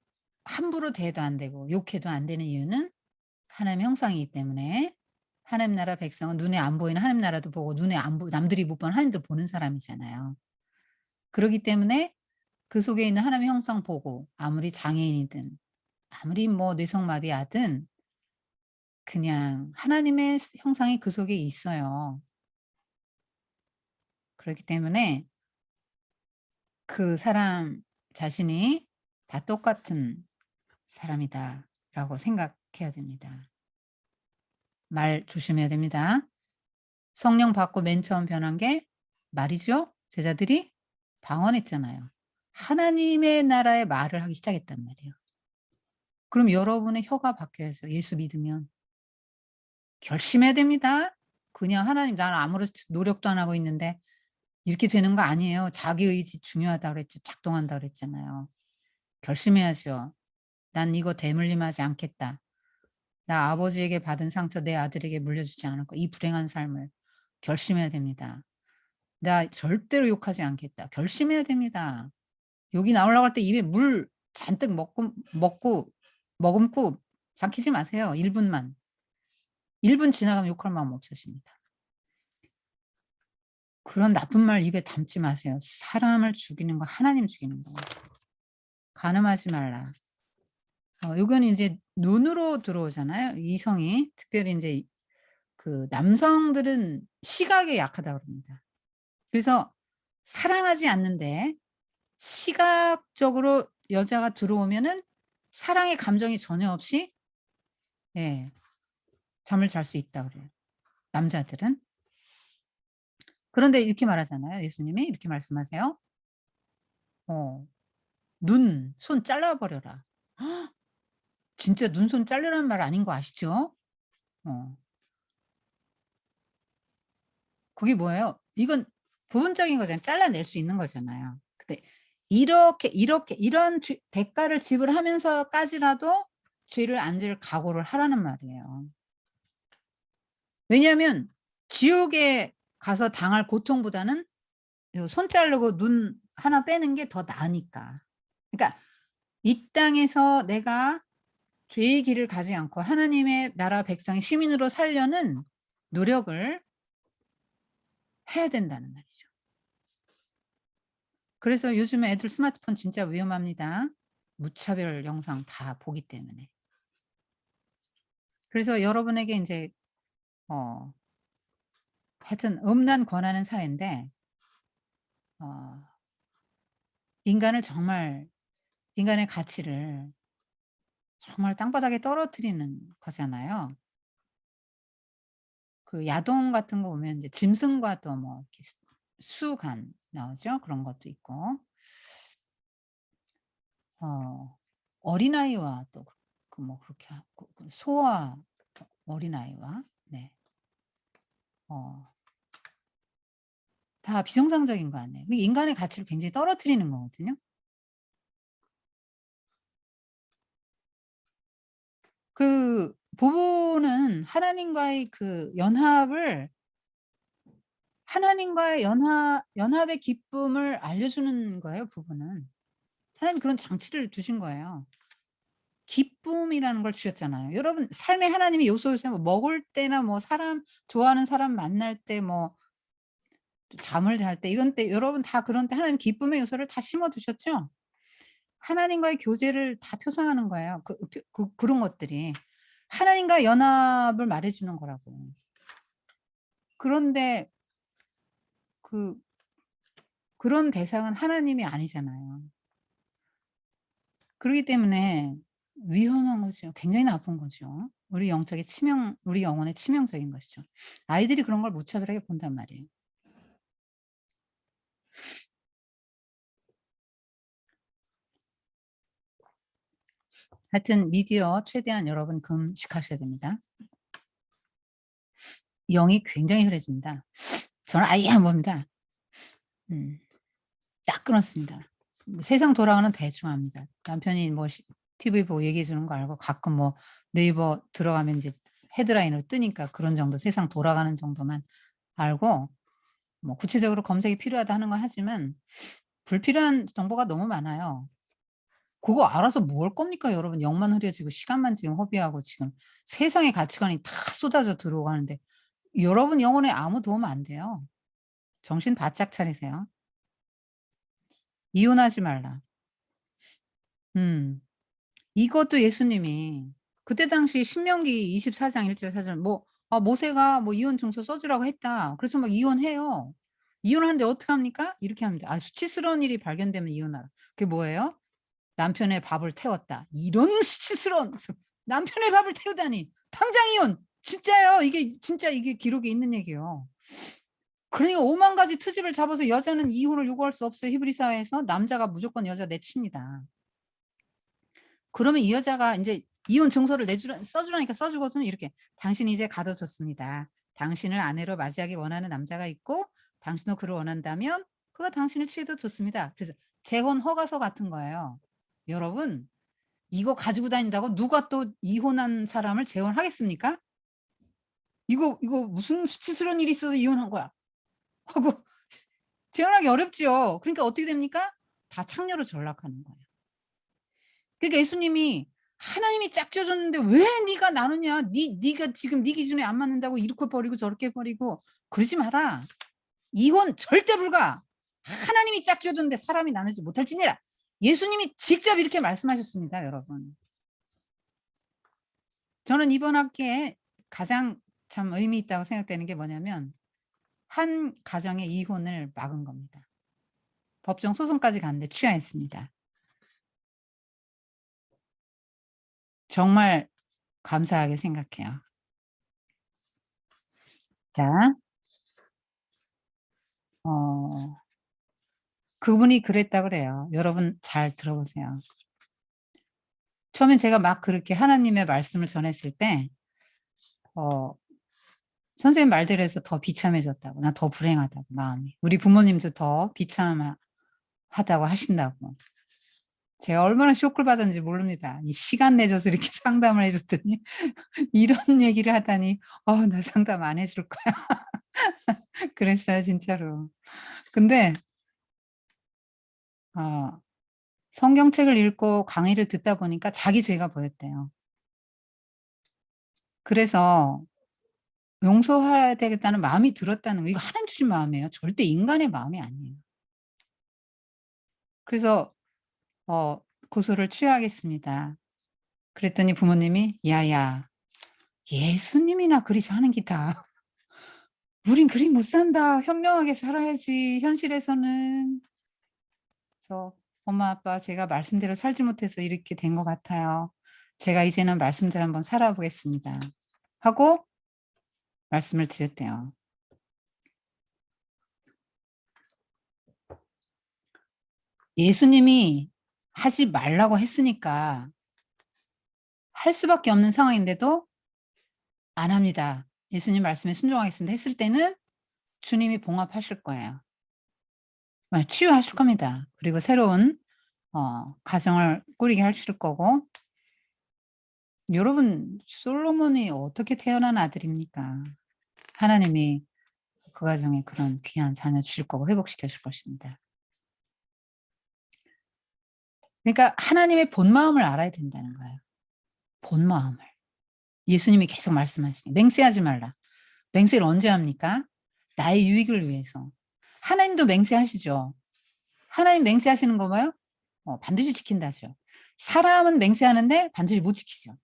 함부로 대해도 안 되고 욕해도 안 되는 이유는 하나님의 형상이기 때문에 하나님 나라 백성은 눈에 안 보이는 하나님 나라도 보고 눈에 안 보 남들이 못 보는 하나님도 보는 사람이잖아요. 그러기 때문에 그 속에 있는 하나님의 형상 보고 아무리 장애인이든 아무리 뭐 뇌성마비하든 그냥 하나님의 형상이 그 속에 있어요. 그렇기 때문에 그 사람 자신이 다 똑같은 사람이다라고 생각해야 됩니다. 말 조심해야 됩니다. 성령 받고 맨 처음 변한 게 말이죠. 제자들이 방언했잖아요. 하나님의 나라의 말을 하기 시작했단 말이에요. 그럼 여러분의 혀가 바뀌어야죠. 예수 믿으면. 결심해야 됩니다. 그냥 하나님 나는 아무런 노력도 안 하고 있는데 이렇게 되는 거 아니에요. 자기 의지 중요하다고 그랬죠. 작동한다고 그랬잖아요. 결심해야죠. '난 이거 대물림하지 않겠다. 나 아버지에게 받은 상처 내 아들에게 물려주지 않을 거.' 이 불행한 삶을 결심해야 됩니다. '나 절대로 욕하지 않겠다.' 결심해야 됩니다. 욕이 나오려고 할 때 입에 물 잔뜩 먹고 머금고 삼키지 마세요 1 분만. 1분 지나가면 욕할 마음 없으십니다. 그런 나쁜 말 입에 담지 마세요. 사람을 죽이는 거 하나님 죽이는 거예요. 간음하지 말라. 요거는 인제 눈으로 들어오잖아요 이성이. 특별히 인제 그 남성들은 시각에 약하다고 그럽니다. 그래서 사랑하지 않는데 시각적으로 여자가 들어오면은 사랑의 감정이 전혀 없이 예 잠을 잘 수 있다 그래요 남자들은. 그런데 이렇게 말하잖아요 예수님이 이렇게 말씀하세요. 어 "눈, 손 잘라 버려라." 진짜 눈, 손 자르라는 말 아닌 거 아시죠? 어. 그게 뭐예요? 이건 부분적인 거잖아요. 잘라낼 수 있는 거잖아요. 근데 이렇게 이런 대가를 지불하면서까지라도 죄를 안 지을 각오를 하라는 말이에요. 왜냐하면 지옥에 가서 당할 고통보다는 요 손 자르고 눈 하나 빼는 게 더 나으니까. 그러니까 이 땅에서 내가 죄의 길을 가지 않고 하나님의 나라 백성의 시민으로 살려는 노력을 해야 된다는 말이죠. 그래서 요즘에 애들 스마트폰 진짜 위험합니다. 무차별 영상 다 보기 때문에. 그래서 여러분에게 인제 어 하여튼 음란 권하는 사회인데 어 인간을 정말 인간의 가치를 정말 땅바닥에 떨어뜨리는 거잖아요. 그 야동 같은 거 보면 이제 짐승과도 뭐 이렇게 수간 나오죠. 그런 것도 있고. 어 어린아이와 또 그 뭐 그렇게 하고 그 소와 어린아이와 네. 어 다 비정상적인 거 아니에요. 이게 인간의 가치를 굉장히 떨어뜨리는 거거든요. 그 부부는 하나님과의 그 연합을 하나님과의 연합의 기쁨을 알려주는 거예요 부부는. 하나님 그런 장치를 두신 거예요. 기쁨이라는 걸 주셨잖아요. 여러분 삶에 하나님이 요소요소 뭐 먹을 때나 뭐 사람 좋아하는 사람 만날 때 뭐 잠을 잘 때 이런 때 여러분 다 그런 때 하나님 기쁨의 요소를 다 심어 두셨죠? 하나님과의 교제를 다 표상하는 거예요. 그런 것들이. 하나님과 연합을 말해 주는 거라고. 그런데 그 그런 대상은 하나님이 아니잖아요. 그러기 때문에 위험한 거죠. 굉장히 나쁜 거죠. 우리 영혼에 치명적인 것이죠. 아이들이 그런 걸 무차별하게 본단 말이에요. 하여튼 미디어 최대한 여러분 금식하셔야 됩니다. 영이 굉장히 흐려집니다. 저는 아예 안 봅니다. 딱 끊었습니다. 뭐 세상 돌아가는 대충 압니다. 남편이 뭐 TV 보고 얘기해 주는 거 알고 가끔 뭐 네이버 들어가면 이제 헤드라인으로 뜨니까 그런 정도 세상 돌아가는 정도만 알고 뭐 구체적으로 검색이 필요하다 하는 건 하지만 불필요한 정보가 너무 많아요. 그거 알아서 뭐 할 겁니까 여러분. 영만 흐려지고 시간만 지금 허비하고 지금 세상의 가치관이 다 쏟아져 들어가는데 여러분 영혼에 아무 도움 안 돼요. 정신 바짝 차리세요. 이혼하지 말라. 음. 이것도 예수님이 그때 당시 신명기 24장 1절 4절 뭐 모세가 뭐 이혼 증서 써 주라고 했다. 그래서 막 이혼해요. 이혼하는데 어떡합니까? 이렇게 합니다. 수치스러운 일이 발견되면 이혼하라. 그게 뭐예요? 남편의 밥을 태웠다. 이런 수치스러운 남편의 밥을 태우다니. 당장 이혼. 진짜요. 이게 진짜 이게 기록에 있는 얘기예요. 그러니까 오만 가지 트집을 잡아서 여자는 이혼을 요구할 수 없어요. 히브리 사회에서. 남자가 무조건 여자 내칩니다. 그러면 이 여자가 인제 이혼 증서를 써 주라니까 써 주거든요. 이렇게 "당신이 이제 가둬졌습니다. 당신을 아내로 맞이하기 원하는 남자가 있고 당신도 그를 원한다면 그가 당신을 취해도 좋습니다." 그래서 재혼 허가서 같은 거예요. 여러분 이거 가지고 다닌다고 누가 또 이혼한 사람을 재혼하겠습니까? "이거 무슨 수치스러운 일이 있어서 이혼한 거야." 하고 재혼하기 어렵죠. 그러니까 어떻게 됩니까? 다 창녀로 전락하는 거예요. 그러니까 예수님이 "하나님이 짝지어 줬는데 왜 네가 나누냐? 네가 지금 네 기준에 안 맞는다고 이렇게 버리고 저렇게 버리고 그러지 마라. 이혼 절대 불가. 하나님이 짝지어 줬는데 사람이 나누지 못할지니라." 예수님이 직접 이렇게 말씀하셨습니다, 여러분. 저는 이번 학기에 가장 참 의미 있다고 생각되는 게 뭐냐면 한 가정의 이혼을 막은 겁니다. 법정 소송까지 갔는데 취하했습니다. 정말 감사하게 생각해요. 자, 어 그분이 그랬다 그래요. 여러분 잘 들어보세요. 처음엔 제가 막 그렇게 하나님의 말씀을 전했을 때 어 선생님 말대로 해서 더 비참해졌다고. 나 더 불행하다고 마음이. 우리 부모님도 더 비참하다고 하신다고. 제가 얼마나 쇼크를 받았는지 모릅니다. 이 시간 내줘서 이렇게 상담을 해 줬더니 이런 얘기를 하다니 나 상담 안 해줄 거야." 그랬어요 진짜로. 근데 어 성경책을 읽고 강의를 듣다 보니까 자기 죄가 보였대요. 그래서 용서해야 되겠다는 마음이 들었다는 거 이거 하나님 주신 마음이에요. 절대 인간의 마음이 아니에요. 그래서 어 고소를 취하하겠습니다. 그랬더니 부모님이 "야야 예수님이나 그리 사는 기다. 우린 그리 못 산다. 현명하게 살아야지 현실에서는." 그래서 "엄마 아빠 제가 말씀대로 살지 못해서 이렇게 된 것 같아요. 제가 이제는 말씀대로 한번 살아 보겠습니다." 하고 말씀을 드렸대요. 예수님이 하지 말라고 했으니까 할 수밖에 없는 상황인데도 "안 합니다. 예수님 말씀에 순종하겠습니다." 했을 때는 주님이 봉합하실 거예요. 치유하실 겁니다. 그리고 새로운 가정을 꾸리게 하실 거고 여러분 솔로몬이 어떻게 태어난 아들입니까? 하나님이 그 가정에 그런 귀한 자녀 주실 거고 회복시켜 줄 것입니다. 그러니까 하나님의 본 마음을 알아야 된다는 거예요. 본 마음을. 예수님이 계속 말씀하시니 맹세하지 말라. 맹세를 언제 합니까? 나의 유익을 위해서. 하나님도 맹세하시죠. 하나님 맹세하시는 거 봐요? 반드시 지킨다죠. 사람은 맹세하는데 반드시 못 지키죠.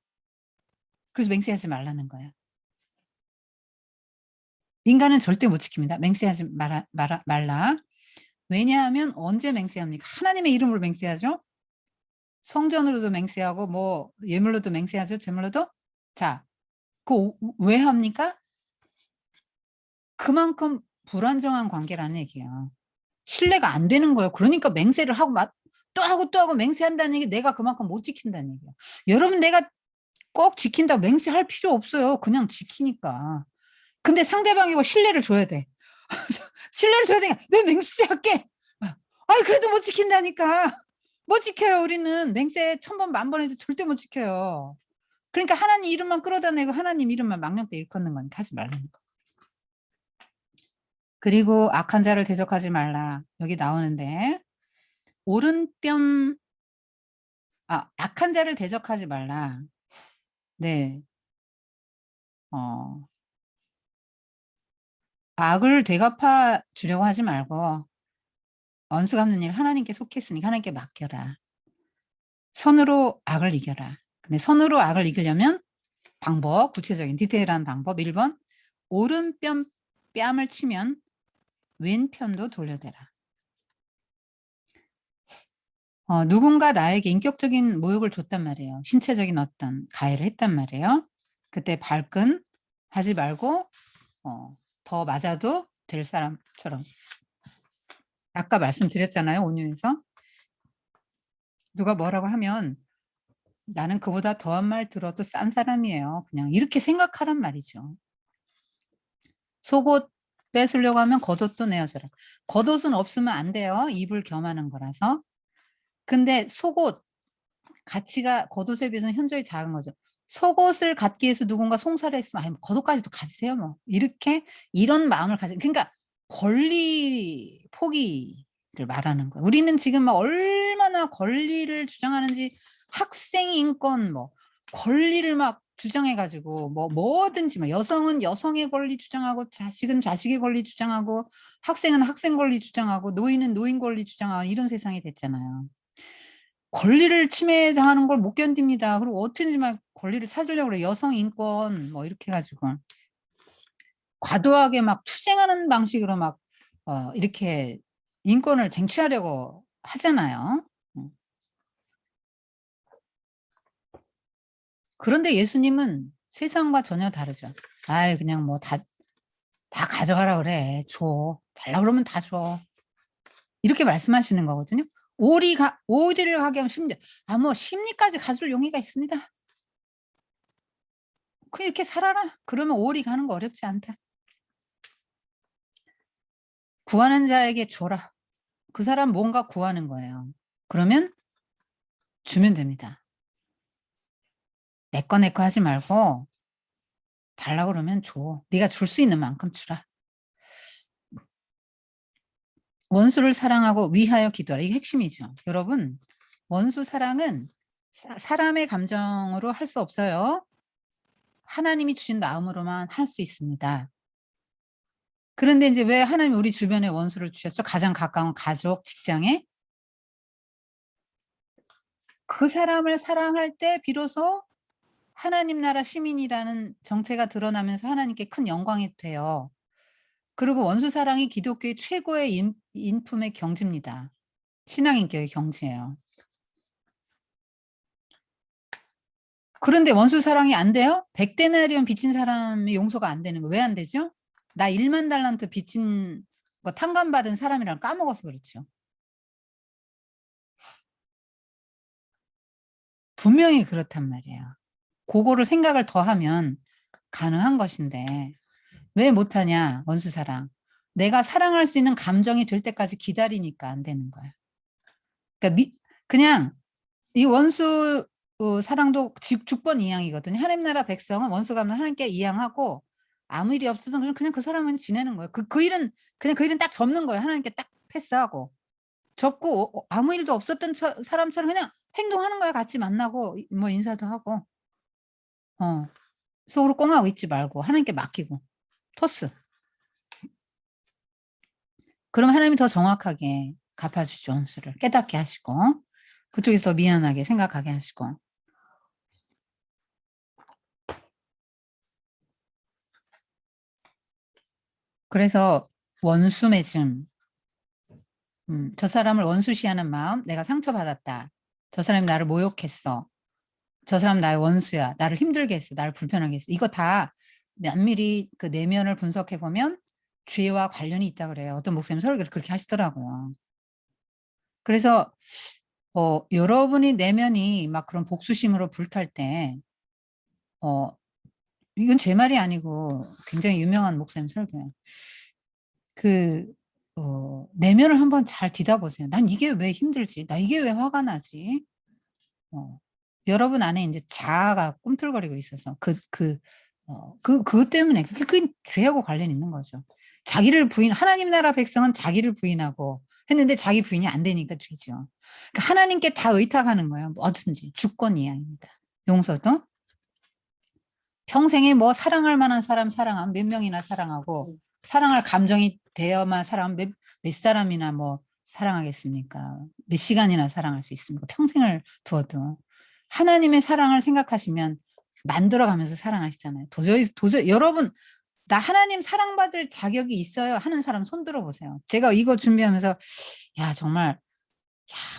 그래서 맹세하지 말라는 거예요. 인간은 절대 못 지킵니다. 맹세하지 말라. 왜냐하면 언제 맹세합니까? 하나님의 이름으로 맹세하죠. 성전으로도 맹세하고 뭐 예물로도 맹세하죠. 제물로도. 자, 그거 왜 합니까? 그만큼 불안정한 관계라는 얘기예요. 신뢰가 안 되는 거예요. 그러니까 맹세를 하고 또 하고 또 하고 맹세한다는 얘기, 내가 그만큼 못 지킨다는 얘기예요. 여러분, 내가 꼭 지킨다고 맹세할 필요 없어요. 그냥 지키니까. 근데 상대방이 신뢰를 줘야 돼. 신뢰를 줘야 되니까 내 맹세할게. 아이, 그래도 못 지킨다니까. 못 지켜요. 우리는 맹세 1000번 10,000번 해도 절대 못 지켜요. 그러니까 하나님 이름만 끌어다내고 하나님 이름만 망령때 일컫는 거니까 하지 말라는 거. 그리고 악한 자를 대적하지 말라. 여기 나오는데 악한 자를 대적하지 말라. 네. 악을 되갚아 주려고 하지 말고 원수 갚는 일 하나님께 속했으니까 하나님께 맡겨라. 선으로 악을 이겨라. 근데 선으로 악을 이기려면 방법, 구체적인 디테일한 방법. 1번, 뺨을 치면 왼편도 돌려대라. 누군가 나에게 인격적인 모욕을 줬단 말이에요. 신체적인 어떤 가해를 했단 말이에요. 그때 발끈 하지 말고 더 맞아도 될 사람처럼. 아까 말씀드렸잖아요. 온유에서. 누가 뭐라고 하면 나는 그보다 더한 말 들어도 싼 사람이에요. 그냥 이렇게 생각하란 말이죠. 속옷 뺏으려고 하면 겉옷도 내어줘라. 겉옷은 없으면 안 돼요. 입을 겸하는 거라서. 근데 속옷 가치가 겉옷에 비해서는 현저히 작은 거죠. 속옷을 갖기 위해서 누군가 송사를 했으면 아니, 겉옷까지도 가지세요. 뭐 이렇게 이런 마음을 그러니까 권리 포기를 말하는 거예요. 우리는 지금 막 얼마나 권리를 주장하는지, 학생 인권 뭐 권리를 막 주장해가지고 뭐든지 막 여성은 여성의 권리 주장하고 자식은 자식의 권리 주장하고 학생은 학생 권리 주장하고 노인은 노인 권리 주장하고 이런 세상이 됐잖아요. 권리를 침해당하는 걸 못 견딥니다. 그리고 어떻게든지 막 권리를 찾으려고 그래. 여성 인권 뭐 이렇게 해가지고 과도하게 막 투쟁하는 방식으로 막 이렇게 인권을 쟁취하려고 하잖아요. 그런데 예수님은 세상과 전혀 다르죠. 아이, 그냥 뭐 다 가져가라 그래. 줘. 달라 그러면 다 줘. 이렇게 말씀하시는 거거든요. 오리를 가게 하면 심리. 뭐 심리까지 가질 용의가 있습니다. 그냥 이렇게 살아라. 그러면 오리 가는 거 어렵지 않다. 구하는 자에게 줘라. 그 사람 뭔가 구하는 거예요. 그러면 주면 됩니다. 내 거 하지 말고 달라고 그러면 줘. 네가 줄 수 있는 만큼 주라. 원수를 사랑하고 위하여 기도하라. 이게 핵심이죠. 여러분, 원수 사랑은 사람의 감정으로 할 수 없어요. 하나님이 주신 마음으로만 할 수 있습니다. 그런데 이제 왜 하나님이 우리 주변에 원수를 주셨죠? 가장 가까운 가족, 직장에. 그 사람을 사랑할 때 비로소 하나님 나라 시민이라는 정체가 드러나면서 하나님께 큰 영광이 돼요. 그리고 원수 사랑이 기독교의 최고의 인품의 경지입니다. 신앙인격의 경지예요. 그런데 원수 사랑이 안 돼요? 100데나리온 빚진 사람이 용서가 안 되는 거 왜 안 되죠? 나 1만 달란트 빚진 거 탕감받은 사람이랑 까먹어서 그렇죠. 분명히 그렇단 말이에요. 그거를 생각을 더 하면 가능한 것인데 왜 못하냐? 원수 사랑. 내가 사랑할 수 있는 감정이 될 때까지 기다리니까 안 되는 거야. 그러니까 그냥 이 원수 사랑도 주권 이양이거든요. 하나님 나라 백성은 원수 가면 하나님께 이양하고 아무 일이 없어서 그냥 그 사람은 지내는 거예요. 그 일은 그냥 그 일은 딱 접는 거예요. 하나님께 딱 패스하고 접고 아무 일도 없었던 사람처럼 그냥 행동하는 거야. 같이 만나고 뭐 인사도 하고. 속으로 꽁하고 있지 말고 하나님께 맡기고 토스. 그럼 하나님이 더 정확하게 갚아주죠. 원수를 깨닫게 하시고 그쪽에서 더 미안하게 생각하게 하시고. 그래서 원수 맺음, 저 사람을 원수시하는 마음, 내가 상처받았다. 저 사람이 나를 모욕했어. 저 사람 나의 원수야. 나를 힘들게 했어. 나를 불편하게 했어. 이거 다 면밀히 그 내면을 분석해 보면 죄와 관련이 있다 그래요. 어떤 목사님 설교를 그렇게 하시더라고요. 그래서 여러분이 내면이 막 그런 복수심으로 불탈 때 이건 제 말이 아니고 굉장히 유명한 목사님 설교예요. 그 내면을 한번 잘 뒤다보세요. 난 이게 왜 힘들지? 나 이게 왜 화가 나지? 여러분 안에 이제 자아가 꿈틀거리고 있어서 그것 때문에 그게 죄하고 관련이 있는 거죠. 자기를 하나님 나라 백성은 자기를 부인하고 했는데 자기 부인이 안 되니까 죄죠. 그러니까 하나님께 다 의탁하는 거예요. 뭐든지 주권 이하입니다. 용서도 평생에 뭐 사랑할 만한 사람 사랑하면 몇 명이나 사랑하고 사랑할 감정이 되어만 사랑하면 몇 사람이나 뭐 사랑하겠습니까? 몇 시간이나 사랑할 수 있습니까? 평생을 두어도 하나님의 사랑을 생각하시면 만들어가면서 사랑하시잖아요. 도저히 여러분 나 하나님 사랑받을 자격이 있어요 하는 사람 손 들어보세요. 제가 이거 준비하면서 야 정말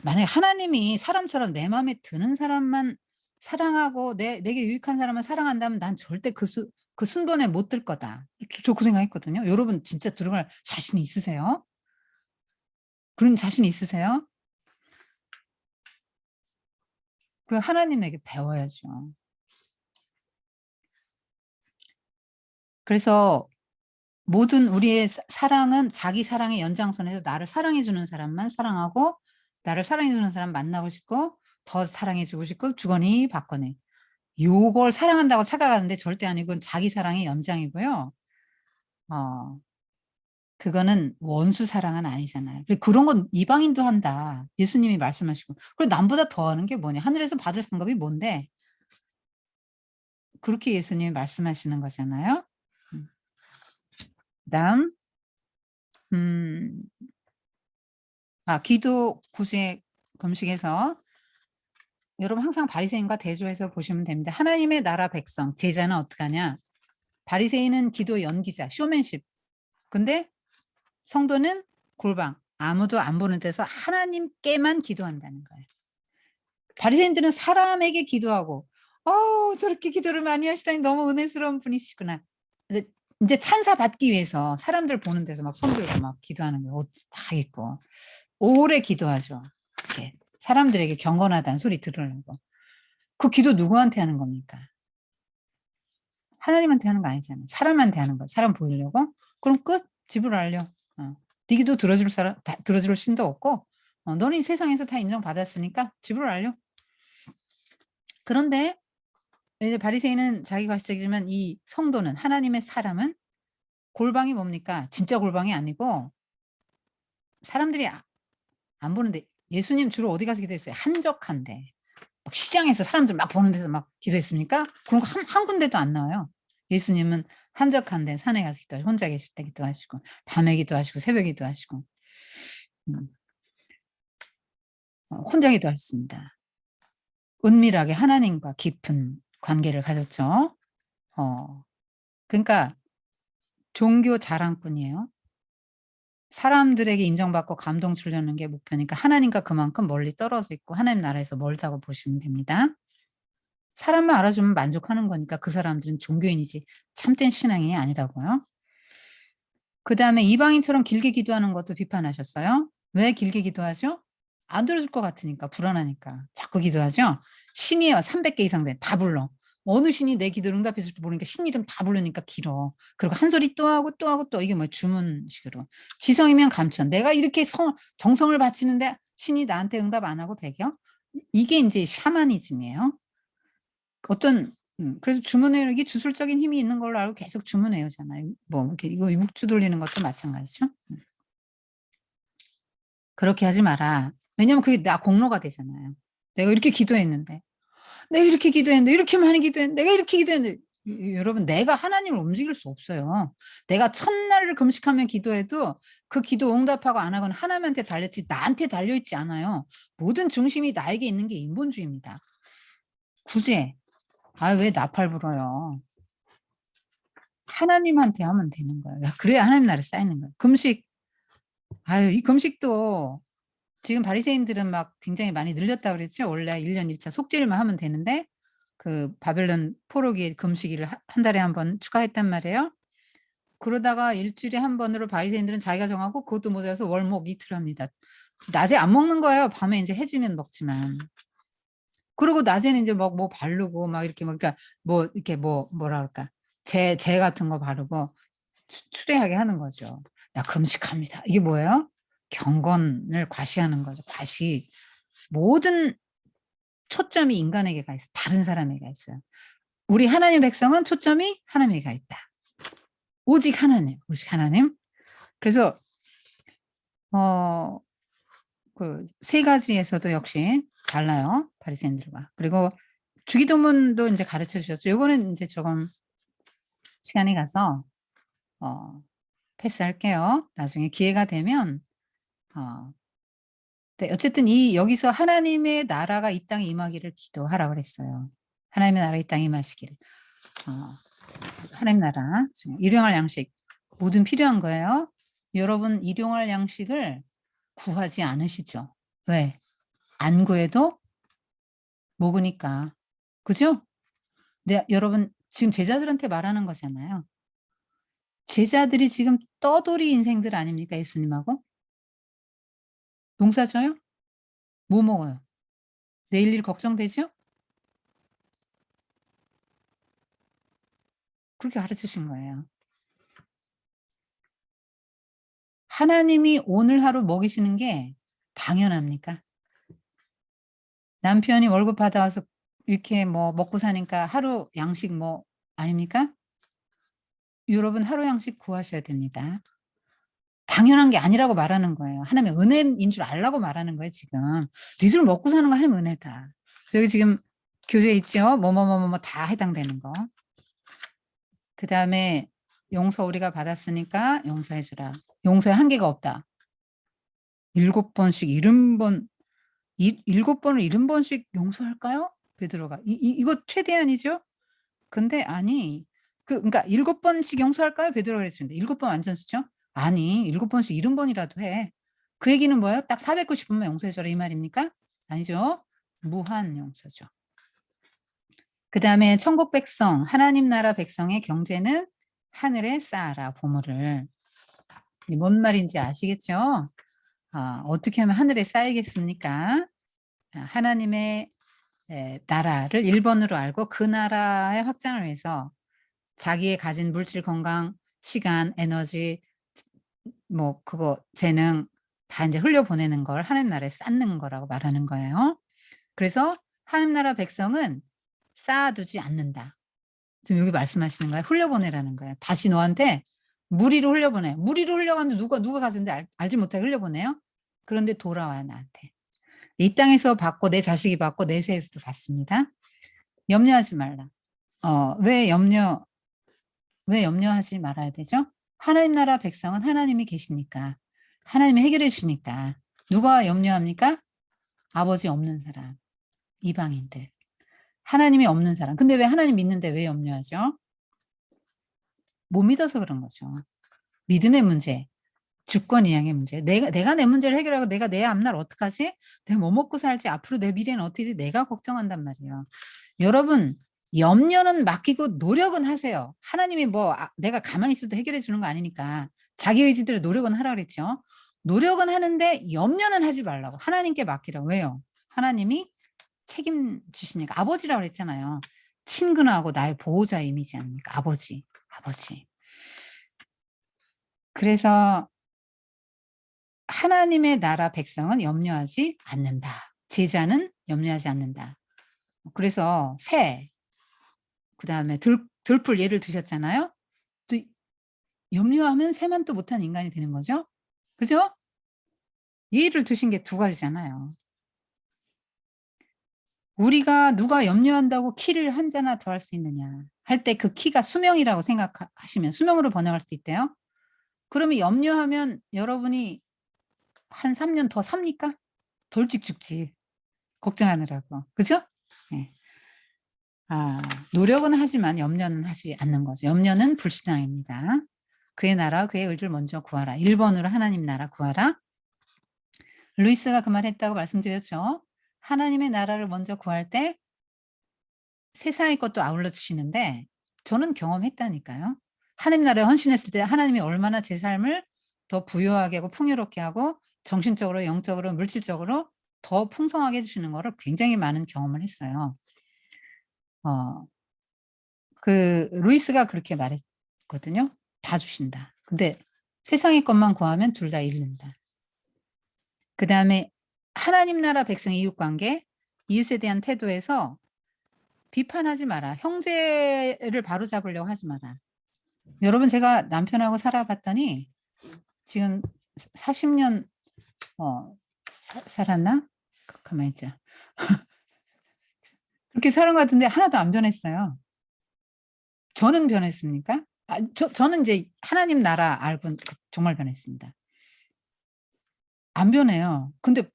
만약에 하나님이 사람처럼 내 마음에 드는 사람만 사랑하고 내게 유익한 사람만 사랑한다면 난 절대 그 순번에 못 들 거다. 저 그 생각했거든요. 여러분 진짜 들어갈 자신이 있으세요? 그런 자신이 있으세요? 그 하나님에게 배워야죠. 그래서 모든 우리의 사랑은 자기 사랑의 연장선에서 나를 사랑해 주는 사람만 사랑하고 나를 사랑해 주는 사람 만나고 싶고 더 사랑해 주고 싶고 주거니 받거니 요걸 사랑한다고 착각하는데 절대 아니고 자기 사랑의 연장이고요. 그거는 원수 사랑은 아니잖아요. 그런 건 이방인도 한다. 예수님이 말씀하시고. 그리고 남보다 더하는 게 뭐냐. 하늘에서 받을 상급이 뭔데. 그렇게 예수님이 말씀하시는 거잖아요. 그다음 기도 구제 금식에서 여러분 항상 바리새인과 대조해서 보시면 됩니다. 하나님의 나라 백성, 제자는 어떻게 하냐. 바리새인은 기도 연기자, 쇼맨십. 근데 성도는 골방, 아무도 안 보는 데서 하나님께만 기도한다는 거예요. 바리새인들은 사람에게 기도하고 저렇게 기도를 많이 하시다니 너무 은혜스러운 분이시구나. 이제 찬사 받기 위해서 사람들 보는 데서 막 손들고 막 기도하는 거예요. 옷 다 입고. 오래 기도하죠. 이렇게 사람들에게 경건하다는 소리 들으려고. 그 기도 누구한테 하는 겁니까? 하나님한테 하는 거 아니잖아요. 사람한테 하는 거. 사람 보이려고? 그럼 끝. 집으로 알려. 네 기도 들어줄 신도 없고 너는 이 세상에서 다 인정받았으니까 집으로 알려. 그런데 이제 바리새인은 자기가 가시적이지만 이 성도는 하나님의 사람은 골방이 뭡니까? 진짜 골방이 아니고 사람들이 안 보는데 예수님 주로 어디 가서 기도했어요? 한적한데. 막 시장에서 사람들 막 보는 데서 막 기도했습니까? 그런 거 한 군데도 안 나와요. 예수님은 한적한데 산에 가서 기도하시고 혼자 계실 때 기도하시고 밤에 기도하시고 새벽에 기도하시고 혼자 기도하셨습니다. 은밀하게 하나님과 깊은 관계를 가졌죠. 그러니까 종교 자랑꾼이에요. 사람들에게 인정받고 감동 주려는 게 목표니까 하나님과 그만큼 멀리 떨어져 있고 하나님 나라에서 멀다고 보시면 됩니다. 사람만 알아주면 만족하는 거니까 그 사람들은 종교인이지 참된 신앙이 아니라고요. 그다음에 이방인처럼 길게 기도하는 것도 비판하셨어요. 왜 길게 기도하죠? 안 들어줄 것 같으니까 불안하니까 자꾸 기도하죠. 신이요 300개 이상 다 불러. 어느 신이 내 기도를 응답해 줄지 모르니까 신 이름 다 부르니까 길어. 그리고 한 소리 또 하고 또 하고 또 이게 뭐 주문식으로. 지성이면 감천. 내가 이렇게 정성을 바치는데 신이 나한테 응답 안 하고 배겨? 이게 이제 샤머니즘이에요. 그래서 주문해요. 이게 주술적인 힘이 있는 걸로 알고 계속 주문해요잖아요. 뭐 이렇게 이거 묵주 돌리는 것도 마찬가지죠. 그렇게 하지 마라. 왜냐면 그게 나 공로가 되잖아요. 내가 이렇게 기도했는데 내가 이렇게 기도했는데, 이렇게 많이 기도했는데, 내가 이렇게 기도했는데. 여러분, 내가 하나님을 움직일 수 없어요. 내가 첫날을 금식하며 기도해도 그 기도 응답하고 안 하고는 하나님한테 달렸지 나한테 달려있지 않아요. 모든 중심이 나에게 있는 게 인본주의입니다. 구제. 왜 나팔 불어요. 하나님한테 하면 되는 거예요. 그래야 하나님 나라에 쌓이는 거예요. 금식. 이 금식도 지금 바리새인들은 막 굉장히 많이 늘렸다고 그랬죠. 원래 1년 1차 속죄일만 하면 되는데 그 바벨론 포로기에 금식일을 한 달에 한 번 추가했단 말이에요. 그러다가 일주일에 한 번으로 바리새인들은 자기가 정하고 그것도 모자라서 월목 이틀 합니다. 낮에 안 먹는 거예요. 밤에 이제 해지면 먹지만. 그리고 낮에는 이제 막 뭐 바르고 막 이렇게 막 그러니까 뭐 이렇게 뭐라 그럴까 재 같은 거 바르고 추레하게 하는 거죠. 나 금식합니다. 이게 뭐예요? 경건을 과시하는 거죠. 과시. 모든 초점이 인간에게 가 있어. 다른 사람에게 가 있어요. 우리 하나님 백성은 초점이 하나님에게 가 있다. 오직 하나님, 오직 하나님. 그래서 그 세 가지에서도 역시 달라요. 바리새인들과. 그리고 주기도문도 이제 가르쳐 주셨죠. 요거는 이제 조금 시간이 가서 패스할게요. 나중에 기회가 되면 네, 어쨌든 여기서 하나님의 나라가 이 땅에 임하기를 기도하라 그랬어요. 하나님의 나라가 이 땅에 임하시기를. 하나님 나라 일용할 양식 뭐든 필요한 거예요. 여러분 일용할 양식을 구하지 않으시죠? 왜? 안 구해도 먹으니까. 그죠? 네, 여러분 지금 제자들한테 말하는 거잖아요. 제자들이 지금 떠돌이 인생들 아닙니까? 예수님하고. 농사 져요? 뭐 먹어요? 내일 일 걱정되죠? 그렇게 가르치신 거예요. 하나님이 오늘 하루 먹이시는 게 당연합니까? 남편이 월급 받아와서 이렇게 뭐 먹고 사니까 하루 양식 뭐 아닙니까? 여러분 하루 양식 구하셔야 됩니다. 당연한 게 아니라고 말하는 거예요. 하나님의 은혜인 줄 알라고 말하는 거예요, 지금. 니들 먹고 사는 거 하나님 은혜다. 여기 지금 교재 있죠? 뭐뭐뭐뭐 다 해당되는 거. 그 다음에 용서 우리가 받았으니까 용서해 주라. 용서에 한계가 없다. 7번씩 70번, 7번을 70번씩 용서할까요? 베드로가. 이거 최대한이죠? 근데 아니, 그러니까 7번씩 용서할까요? 베드로가 그랬습니다. 7번 완전수죠? 아니, 7번씩 70번이라도 해. 그 얘기는 뭐예요? 딱 490번만 용서해줘라 이 말입니까? 아니죠. 무한 용서죠. 그 다음에 천국 백성, 하나님 나라 백성의 경제는 하늘에 쌓아라, 보물을. 뭔 말인지 아시겠죠? 어떻게 하면 하늘에 쌓이겠습니까? 하나님의 나라를 1번으로 알고 그 나라의 확장을 위해서 자기의 가진 물질, 건강, 시간, 에너지, 뭐 그거 재능 다 이제 흘려보내는 걸 하나님 나라에 쌓는 거라고 말하는 거예요. 그래서 하나님 나라 백성은 쌓아두지 않는다. 지금 여기 말씀하시는 거예요. 흘려보내라는 거예요. 다시 너한테 무리로 흘려보내. 무리로 흘려가는데 누가 가졌는데 알지 못하게 흘려보내요. 그런데 돌아와요, 나한테. 이 땅에서 받고 내 자식이 받고 내세에서도 받습니다. 염려하지 말라. 왜 염려하지 말아야 되죠? 하나님 나라 백성은 하나님이 계시니까. 하나님이 해결해 주시니까. 누가 염려합니까? 아버지 없는 사람. 이방인들. 하나님이 없는 사람. 근데 왜 하나님 믿는데 왜 염려하죠? 못 믿어서 그런 거죠. 믿음의 문제. 주권 이양의 문제. 내가 내 문제를 해결하고 내가 내 앞날 어떡하지? 내가 뭐 먹고 살지? 앞으로 내 미래는 어떻게 되지? 내가 걱정한단 말이에요. 여러분 염려는 맡기고 노력은 하세요. 하나님이 내가 가만히 있어도 해결해 주는 거 아니니까 자기 의지대로 노력은 하라 그랬죠. 노력은 하는데 염려는 하지 말라고. 하나님께 맡기라고. 왜요? 하나님이 책임지시니까. 아버지라고 그랬잖아요. 친근하고 나의 보호자 이미지 아닙니까? 아버지. 그래서 하나님의 나라 백성은 염려하지 않는다. 제자는 염려하지 않는다. 그래서 새, 그 다음에 들풀 예를 드셨잖아요. 또 염려하면 새만 또 못한 인간이 되는 거죠. 그죠? 예를 드신 게 두 가지잖아요. 우리가 누가 염려한다고 키를 한 자나 더 할 수 있느냐 할 때 그 키가 수명이라고 생각하시면 수명으로 번역할 수 있대요. 그러면 염려하면 여러분이 한 3년 더 삽니까? 돌직 죽지. 걱정하느라고. 그죠? 네. 노력은 하지만 염려는 하지 않는 거죠. 염려는 불신앙입니다. 그의 나라 그의 의를 먼저 구하라. 1번으로 하나님 나라 구하라. 루이스가 그 말 했다고 말씀드렸죠. 하나님의 나라를 먼저 구할 때 세상의 것도 아울러 주시는데 저는 경험했다니까요. 하나님 나라에 헌신했을 때 하나님이 얼마나 제 삶을 더 부유하게 하고 풍요롭게 하고 정신적으로 영적으로 물질적으로 더 풍성하게 해 주시는 거를 굉장히 많은 경험을 했어요. 루이스가 그렇게 말했거든요. 다 주신다. 근데 세상의 것만 구하면 둘 다 잃는다. 그다음에 하나님 나라 백성 이웃 관계, 이웃에 대한 태도에서 비판하지 마라. 형제를 바로잡으려고 하지 마라. 여러분 제가 남편하고 살아봤더니 지금 40년 살았나? 가만히 있자. 그렇게 살은 것 같은데 하나도 안 변했어요. 저는 변했습니까? 저는 이제 하나님 나라 알고 정말 변했습니다. 안 변해요. 근데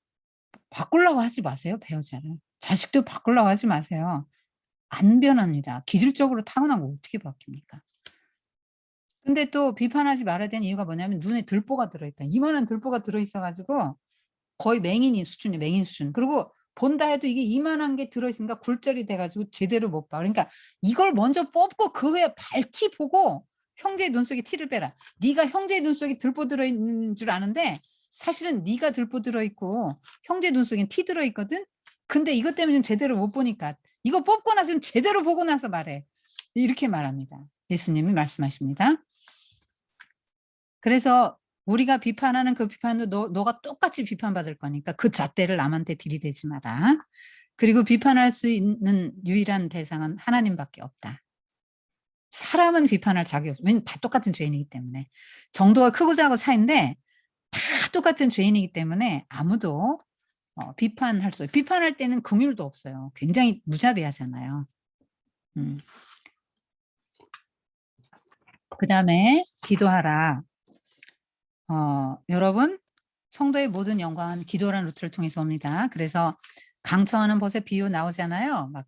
바꾸려고 하지 마세요, 배우자를. 자식도 바꾸려고 하지 마세요. 안 변합니다. 기질적으로 타고난 거 어떻게 바뀝니까? 근데 또 비판하지 말아야 되는 이유가 뭐냐면 눈에 들보가 들어있다. 이만한 들보가 들어있어가지고 거의 맹인이 수준이에요. 맹인 수준. 그리고 본다 해도 이게 이만한 게 들어있으니까 굴절이 돼가지고 제대로 못 봐. 그러니까 이걸 먼저 뽑고 그 후에 밝히 보고 형제의 눈 속에 티를 빼라. 네가 형제의 눈 속에 들보 들어있는 줄 아는데 사실은 네가 들보 들어있고 형제 눈 속엔 티 들어있거든. 근데 이것 때문에 좀 제대로 못 보니까 이거 뽑고 나서 좀 제대로 보고 나서 말해. 이렇게 말합니다. 예수님이 말씀하십니다. 그래서 우리가 비판하는 그 비판도 너가 똑같이 비판받을 거니까 그 잣대를 남한테 들이대지 마라. 그리고 비판할 수 있는 유일한 대상은 하나님밖에 없다. 사람은 비판할 자격이 없어. 왜냐면 다 똑같은 죄인이기 때문에. 정도가 크고 작고 차이인데 다 똑같은 죄인이기 때문에 아무도 비판할 수 없어요. 비판할 때는 긍휼도 없어요. 굉장히 무자비하잖아요. 그 다음에 기도하라. 여러분 성도의 모든 영광은 기도라는 루트를 통해서 옵니다. 그래서 강청하는 벗에 비유 나오잖아요. 막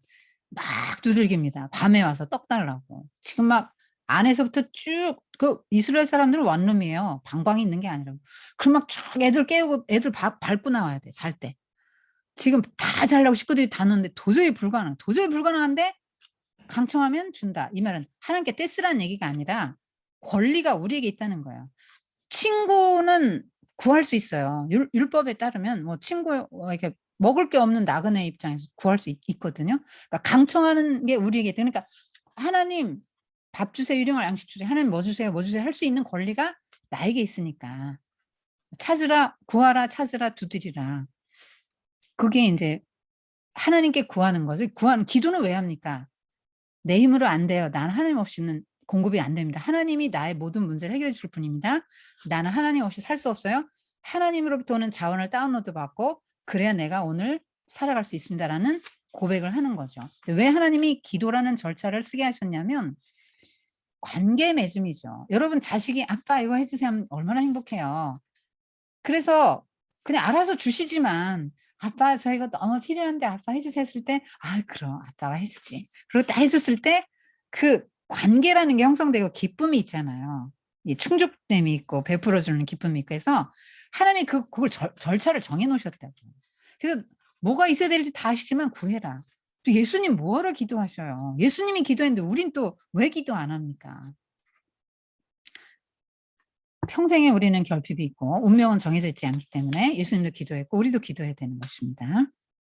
두들깁니다. 밤에 와서 떡 달라고. 지금 막 안에서부터 쭉 그 이스라엘 사람들은 원룸이에요. 방방이 있는 게 아니라. 그럼 막 쫙 애들 깨우고 애들 밟고 나와야 돼. 잘 때. 지금 다 자려고 식구들이 다 노는데 도저히 불가능한데 강청하면 준다. 이 말은 하나님께 떼쓰라는 얘기가 아니라 권리가 우리에게 있다는 거예요. 친구는 구할 수 있어요. 율법에 따르면 뭐 친구 이렇게 먹을 게 없는 나그네 입장에서 구할 수 있거든요. 그러니까 강청하는 게 우리에게 그러니까 하나님 밥 주세요, 일용할 양식 주세요, 하나님 뭐 주세요 할 수 있는 권리가 나에게 있으니까 찾으라, 구하라, 찾으라, 두드리라. 그게 이제 하나님께 구하는 거죠. 기도는 왜 합니까? 내 힘으로 안 돼요. 난 하나님 없이는 공급이 안 됩니다. 하나님이 나의 모든 문제를 해결해 줄 뿐입니다. 나는 하나님 없이 살 수 없어요. 하나님으로부터 오는 자원을 다운로드 받고 그래야 내가 오늘 살아갈 수 있습니다라는 고백을 하는 거죠. 왜 하나님이 기도라는 절차를 쓰게 하셨냐면 관계 맺음이죠. 여러분 자식이 아빠 이거 해주세요 하면 얼마나 행복해요. 그래서 그냥 알아서 주시지만 아빠 저 이거 너무 필요한데 아빠 해주세요 했을 때 그럼 아빠가 해주지. 그리고 딱 해줬을 때 그 관계라는 게 형성되고 기쁨이 있잖아요. 충족됨이 있고 베풀어주는 기쁨이 있고 해서 하나님이 그걸 절차를 정해놓으셨다고. 그래서 뭐가 있어야 될지 다 아시지만 구해라. 또 예수님 뭐하러 기도하셔요. 예수님이 기도했는데 우린 또 왜 기도 안 합니까? 평생에 우리는 결핍이 있고 운명은 정해져 있지 않기 때문에 예수님도 기도했고 우리도 기도해야 되는 것입니다.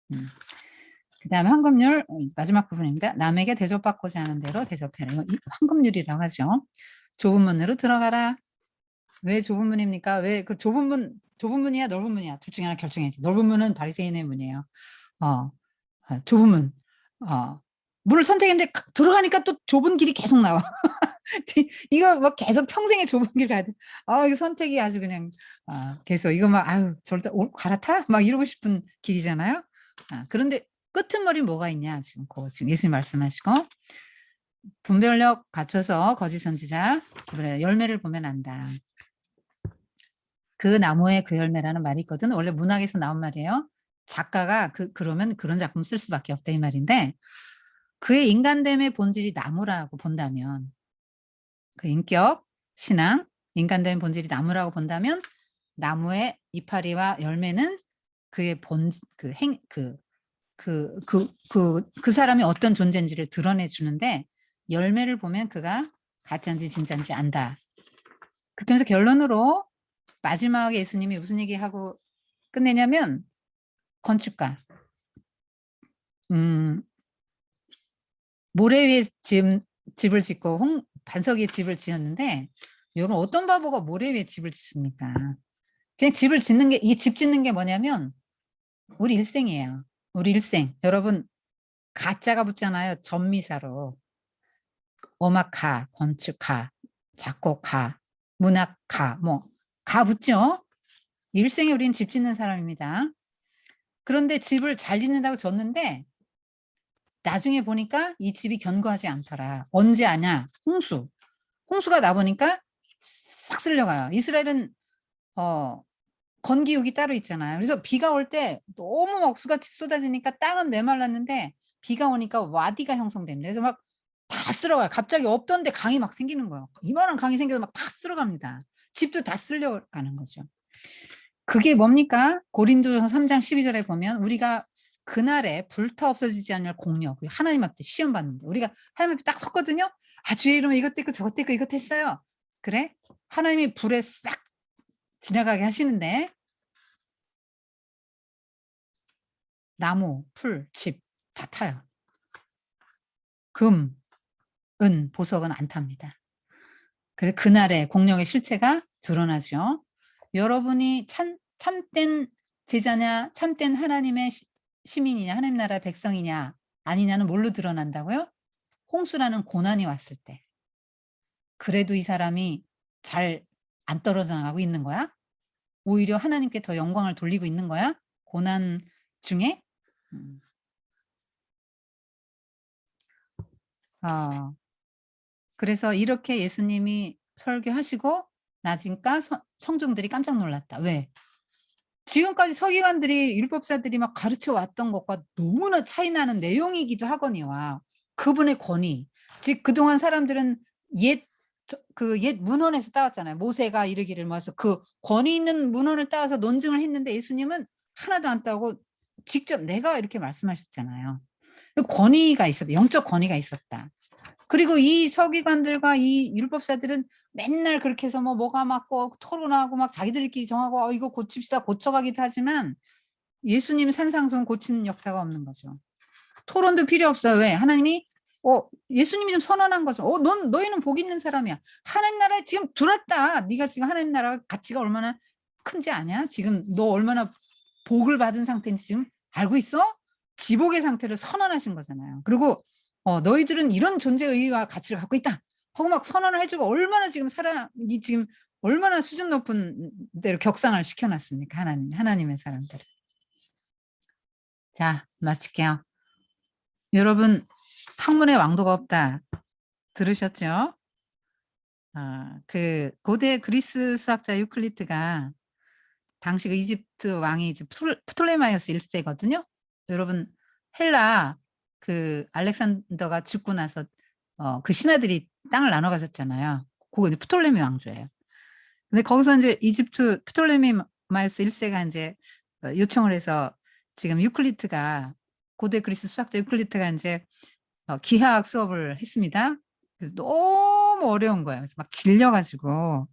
그 다음에 황금률 마지막 부분입니다. 남에게 대접받고자 하는 대로 대접해라. 이거 황금률이라고 하죠. 좁은 문으로 들어가라. 왜 좁은 문입니까? 왜 그 좁은 문이야 넓은 문이야 둘 중에 하나 결정해야지. 넓은 문은 바리새인의 문이에요. 좁은 문. 문을 선택했는데 들어가니까 또 좁은 길이 계속 나와. 이거 막 계속 평생에 좁은 길 가야 돼. 이거 선택이 아주 그냥 계속 이거 막 절대 갈아타? 막 이러고 싶은 길이잖아요. 그런데 끄트머리 뭐가 있냐 지금 지금 예수님 말씀하시고 분별력 갖춰서 거짓 선지자 그래 열매를 보면 안다. 그 나무의 그 열매라는 말이 있거든. 원래 문학에서 나온 말이에요. 작가가 그러면 그런 작품 쓸 수밖에 없다 이 말인데 그의 인간됨의 본질이 나무라고 본다면 그 인격, 신앙, 인간됨의 본질이 나무라고 본다면 나무의 이파리와 열매는 그의 그 사람이 어떤 존재인지를 드러내 주는데 열매를 보면 그가 가짜인지 진짜인지 안다. 그렇게 해서 결론으로 마지막에 예수님이 무슨 얘기하고 끝내냐면 건축가 모래 위에 집을 짓고 반석 위에 집을 지었는데 여러분 어떤 바보가 모래 위에 집을 짓습니까? 그냥 집을 짓는 게 이 집 짓는 게 뭐냐면 우리 일생이에요. 우리 일생. 여러분 가짜가 붙잖아요. 전미사로. 음악가, 건축가, 작곡가, 문학가 뭐 가 붙죠. 일생에 우리는 집 짓는 사람입니다. 그런데 집을 잘 짓는다고 졌는데 나중에 보니까 이 집이 견고하지 않더라. 언제 아냐? 홍수가 나보니까 싹 쓸려가요. 이스라엘은 건기욱이 따로 있잖아요. 그래서 비가 올 때 너무 억수같이 쏟아지니까 땅은 메말랐는데 비가 오니까 와디가 형성됩니다. 그래서 막 다 쓸어가요. 갑자기 없던데 강이 막 생기는 거예요. 이만한 강이 생겨서 막 다 쓸어갑니다. 집도 다 쓸려가는 거죠. 그게 뭡니까? 고린도전서 3장 12절에 보면 우리가 그날에 불타 없어지지 않을 공력 하나님 앞에 시험 받는데 우리가 하나님 앞에 딱 섰거든요. 아 주의 이름은 이것 됐고 저것 됐고 이것 했어요. 그래? 하나님이 불에 싹 지나가게 하시는데 나무, 풀, 집 다 타요. 금, 은, 보석은 안 탑니다. 그래서 그날의 공력의 실체가 드러나죠. 여러분이 참된 제자냐 참된 하나님의 시민이냐 하나님 나라의 백성이냐 아니냐는 뭘로 드러난다고요? 홍수라는 고난이 왔을 때. 그래도 이 사람이 잘 안 떨어져 나가고 있는 거야? 오히려 하나님께 더 영광을 돌리고 있는 거야? 고난 중에? 그래서 이렇게 예수님이 설교하시고 나중까 성종들이 깜짝 놀랐다. 왜? 지금까지 서기관들이 율법사들이 막 가르쳐 왔던 것과 너무나 차이 나는 내용이기도 하거니와 그분의 권위. 즉 그동안 사람들은 옛 문헌에서 따왔잖아요. 모세가 이르기를 모아서 그 권위 있는 문헌을 따와서 논증을 했는데 예수님은 하나도 안 따고 직접 내가 이렇게 말씀하셨잖아요. 권위가 있었다. 영적 권위가 있었다. 그리고 이 서기관들과 이 율법사들은 맨날 그렇게 해서 뭐가 맞고 토론하고 막 자기들끼리 정하고 이거 고칩시다 고쳐가기도 하지만 예수님 산상수훈 고치는 역사가 없는 거죠. 토론도 필요 없어요. 왜? 하나님이 예수님이 좀 선언한 거죠. 너희는 복 있는 사람이야. 하나님 나라에 지금 들어왔다. 네가 지금 하나님 나라 가치가 얼마나 큰지 아냐? 지금 너 얼마나 복을 받은 상태인지 지금 알고 있어? 지복의 상태를 선언하신 거잖아요. 그리고 너희들은 이런 존재 의의와 가치를 갖고 있다. 하고 막 선언을 해주고 얼마나 지금 사람이 지금 얼마나 수준 높은 대로 격상을 시켜놨습니까? 하나님의 사람들을. 자, 마칠게요. 여러분 학문에 왕도가 없다. 들으셨죠? 그 고대 그리스 수학자 유클리드가 당시 그 이집트 왕이 이제 프톨레마이오스 1세거든요. 여러분 헬라 그 알렉산더가 죽고 나서 그 신하들이 땅을 나눠 가졌잖아요. 그거 이제 프톨레미 왕조예요. 근데 거기서 이제 이집트 프톨레마이오스 1세가 이제 요청을 해서 지금 유클리드가 고대 그리스 수학자 유클리드가 이제 기하학 수업을 했습니다. 그래서 너무 어려운 거예요. 그래서 막 질려가지고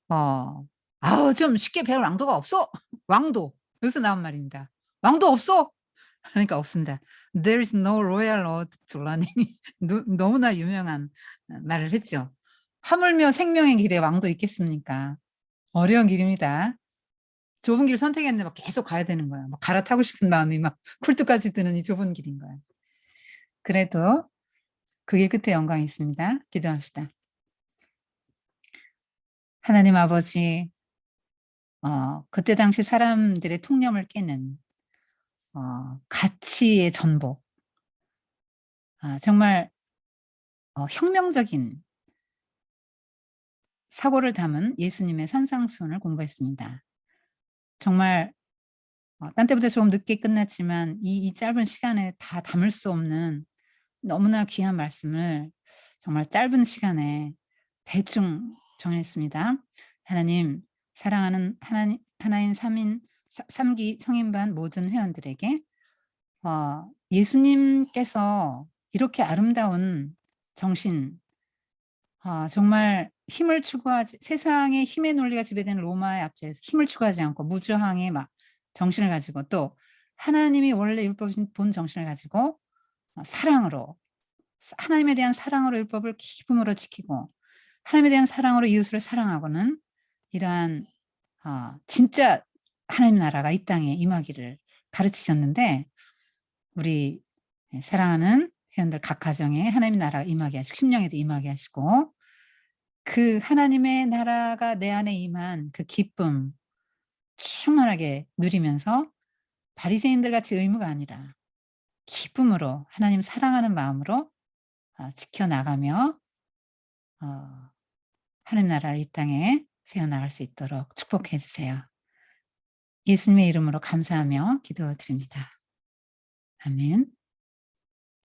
아우 좀 쉽게 배울 왕도가 없어. 왕도 여기서 나온 말입니다. 왕도 없어. 그러니까 없습니다. There is no royal road to learning. 너무나 유명한 말을 했죠. 하물며 생명의 길에 왕도 있겠습니까? 어려운 길입니다. 좁은 길 선택했는데 막 계속 가야 되는 거야. 막 갈아타고 싶은 마음이 막 쿨뚝까지 드는 이 좁은 길인 거야. 그래도 그 길 끝에 영광이 있습니다. 기도합시다. 하나님 아버지, 그때 당시 사람들의 통념을 깨는 가치의 전복, 정말 혁명적인 사고를 담은 예수님의 산상수훈을 공부했습니다. 정말 딴 때보다 조금 늦게 끝났지만 이 짧은 시간에 다 담을 수 없는 너무나 귀한 말씀을 정말 짧은 시간에 대충 정했습니다. 하나님, 사랑하는 하나인 삼기 성인반 모든 회원들에게 예수님께서 이렇게 아름다운 정신, 정말 힘을 추구하지, 세상의 힘의 논리가 지배되는 로마의 압제에서 힘을 추구하지 않고 무저항의 막 정신을 가지고, 또 하나님이 원래 율법이신 본 정신을 가지고 사랑으로, 하나님에 대한 사랑으로 율법을 기쁨으로 지키고 하나님에 대한 사랑으로 이웃을 사랑하고는 이러한 진짜 하나님 나라가 이 땅에 임하기를 가르치셨는데, 우리 사랑하는 회원들 각 가정에 하나님의 나라가 임하게 하시고 심령에도 임하게 하시고, 그 하나님의 나라가 내 안에 임한 그 기쁨 충만하게 누리면서 바리새인들 같이 의무가 아니라 기쁨으로 하나님 사랑하는 마음으로 지켜나가며 하나님 나라를 이 땅에 세워나갈 수 있도록 축복해 주세요. 예수님의 이름으로 감사하며 기도드립니다. 아멘.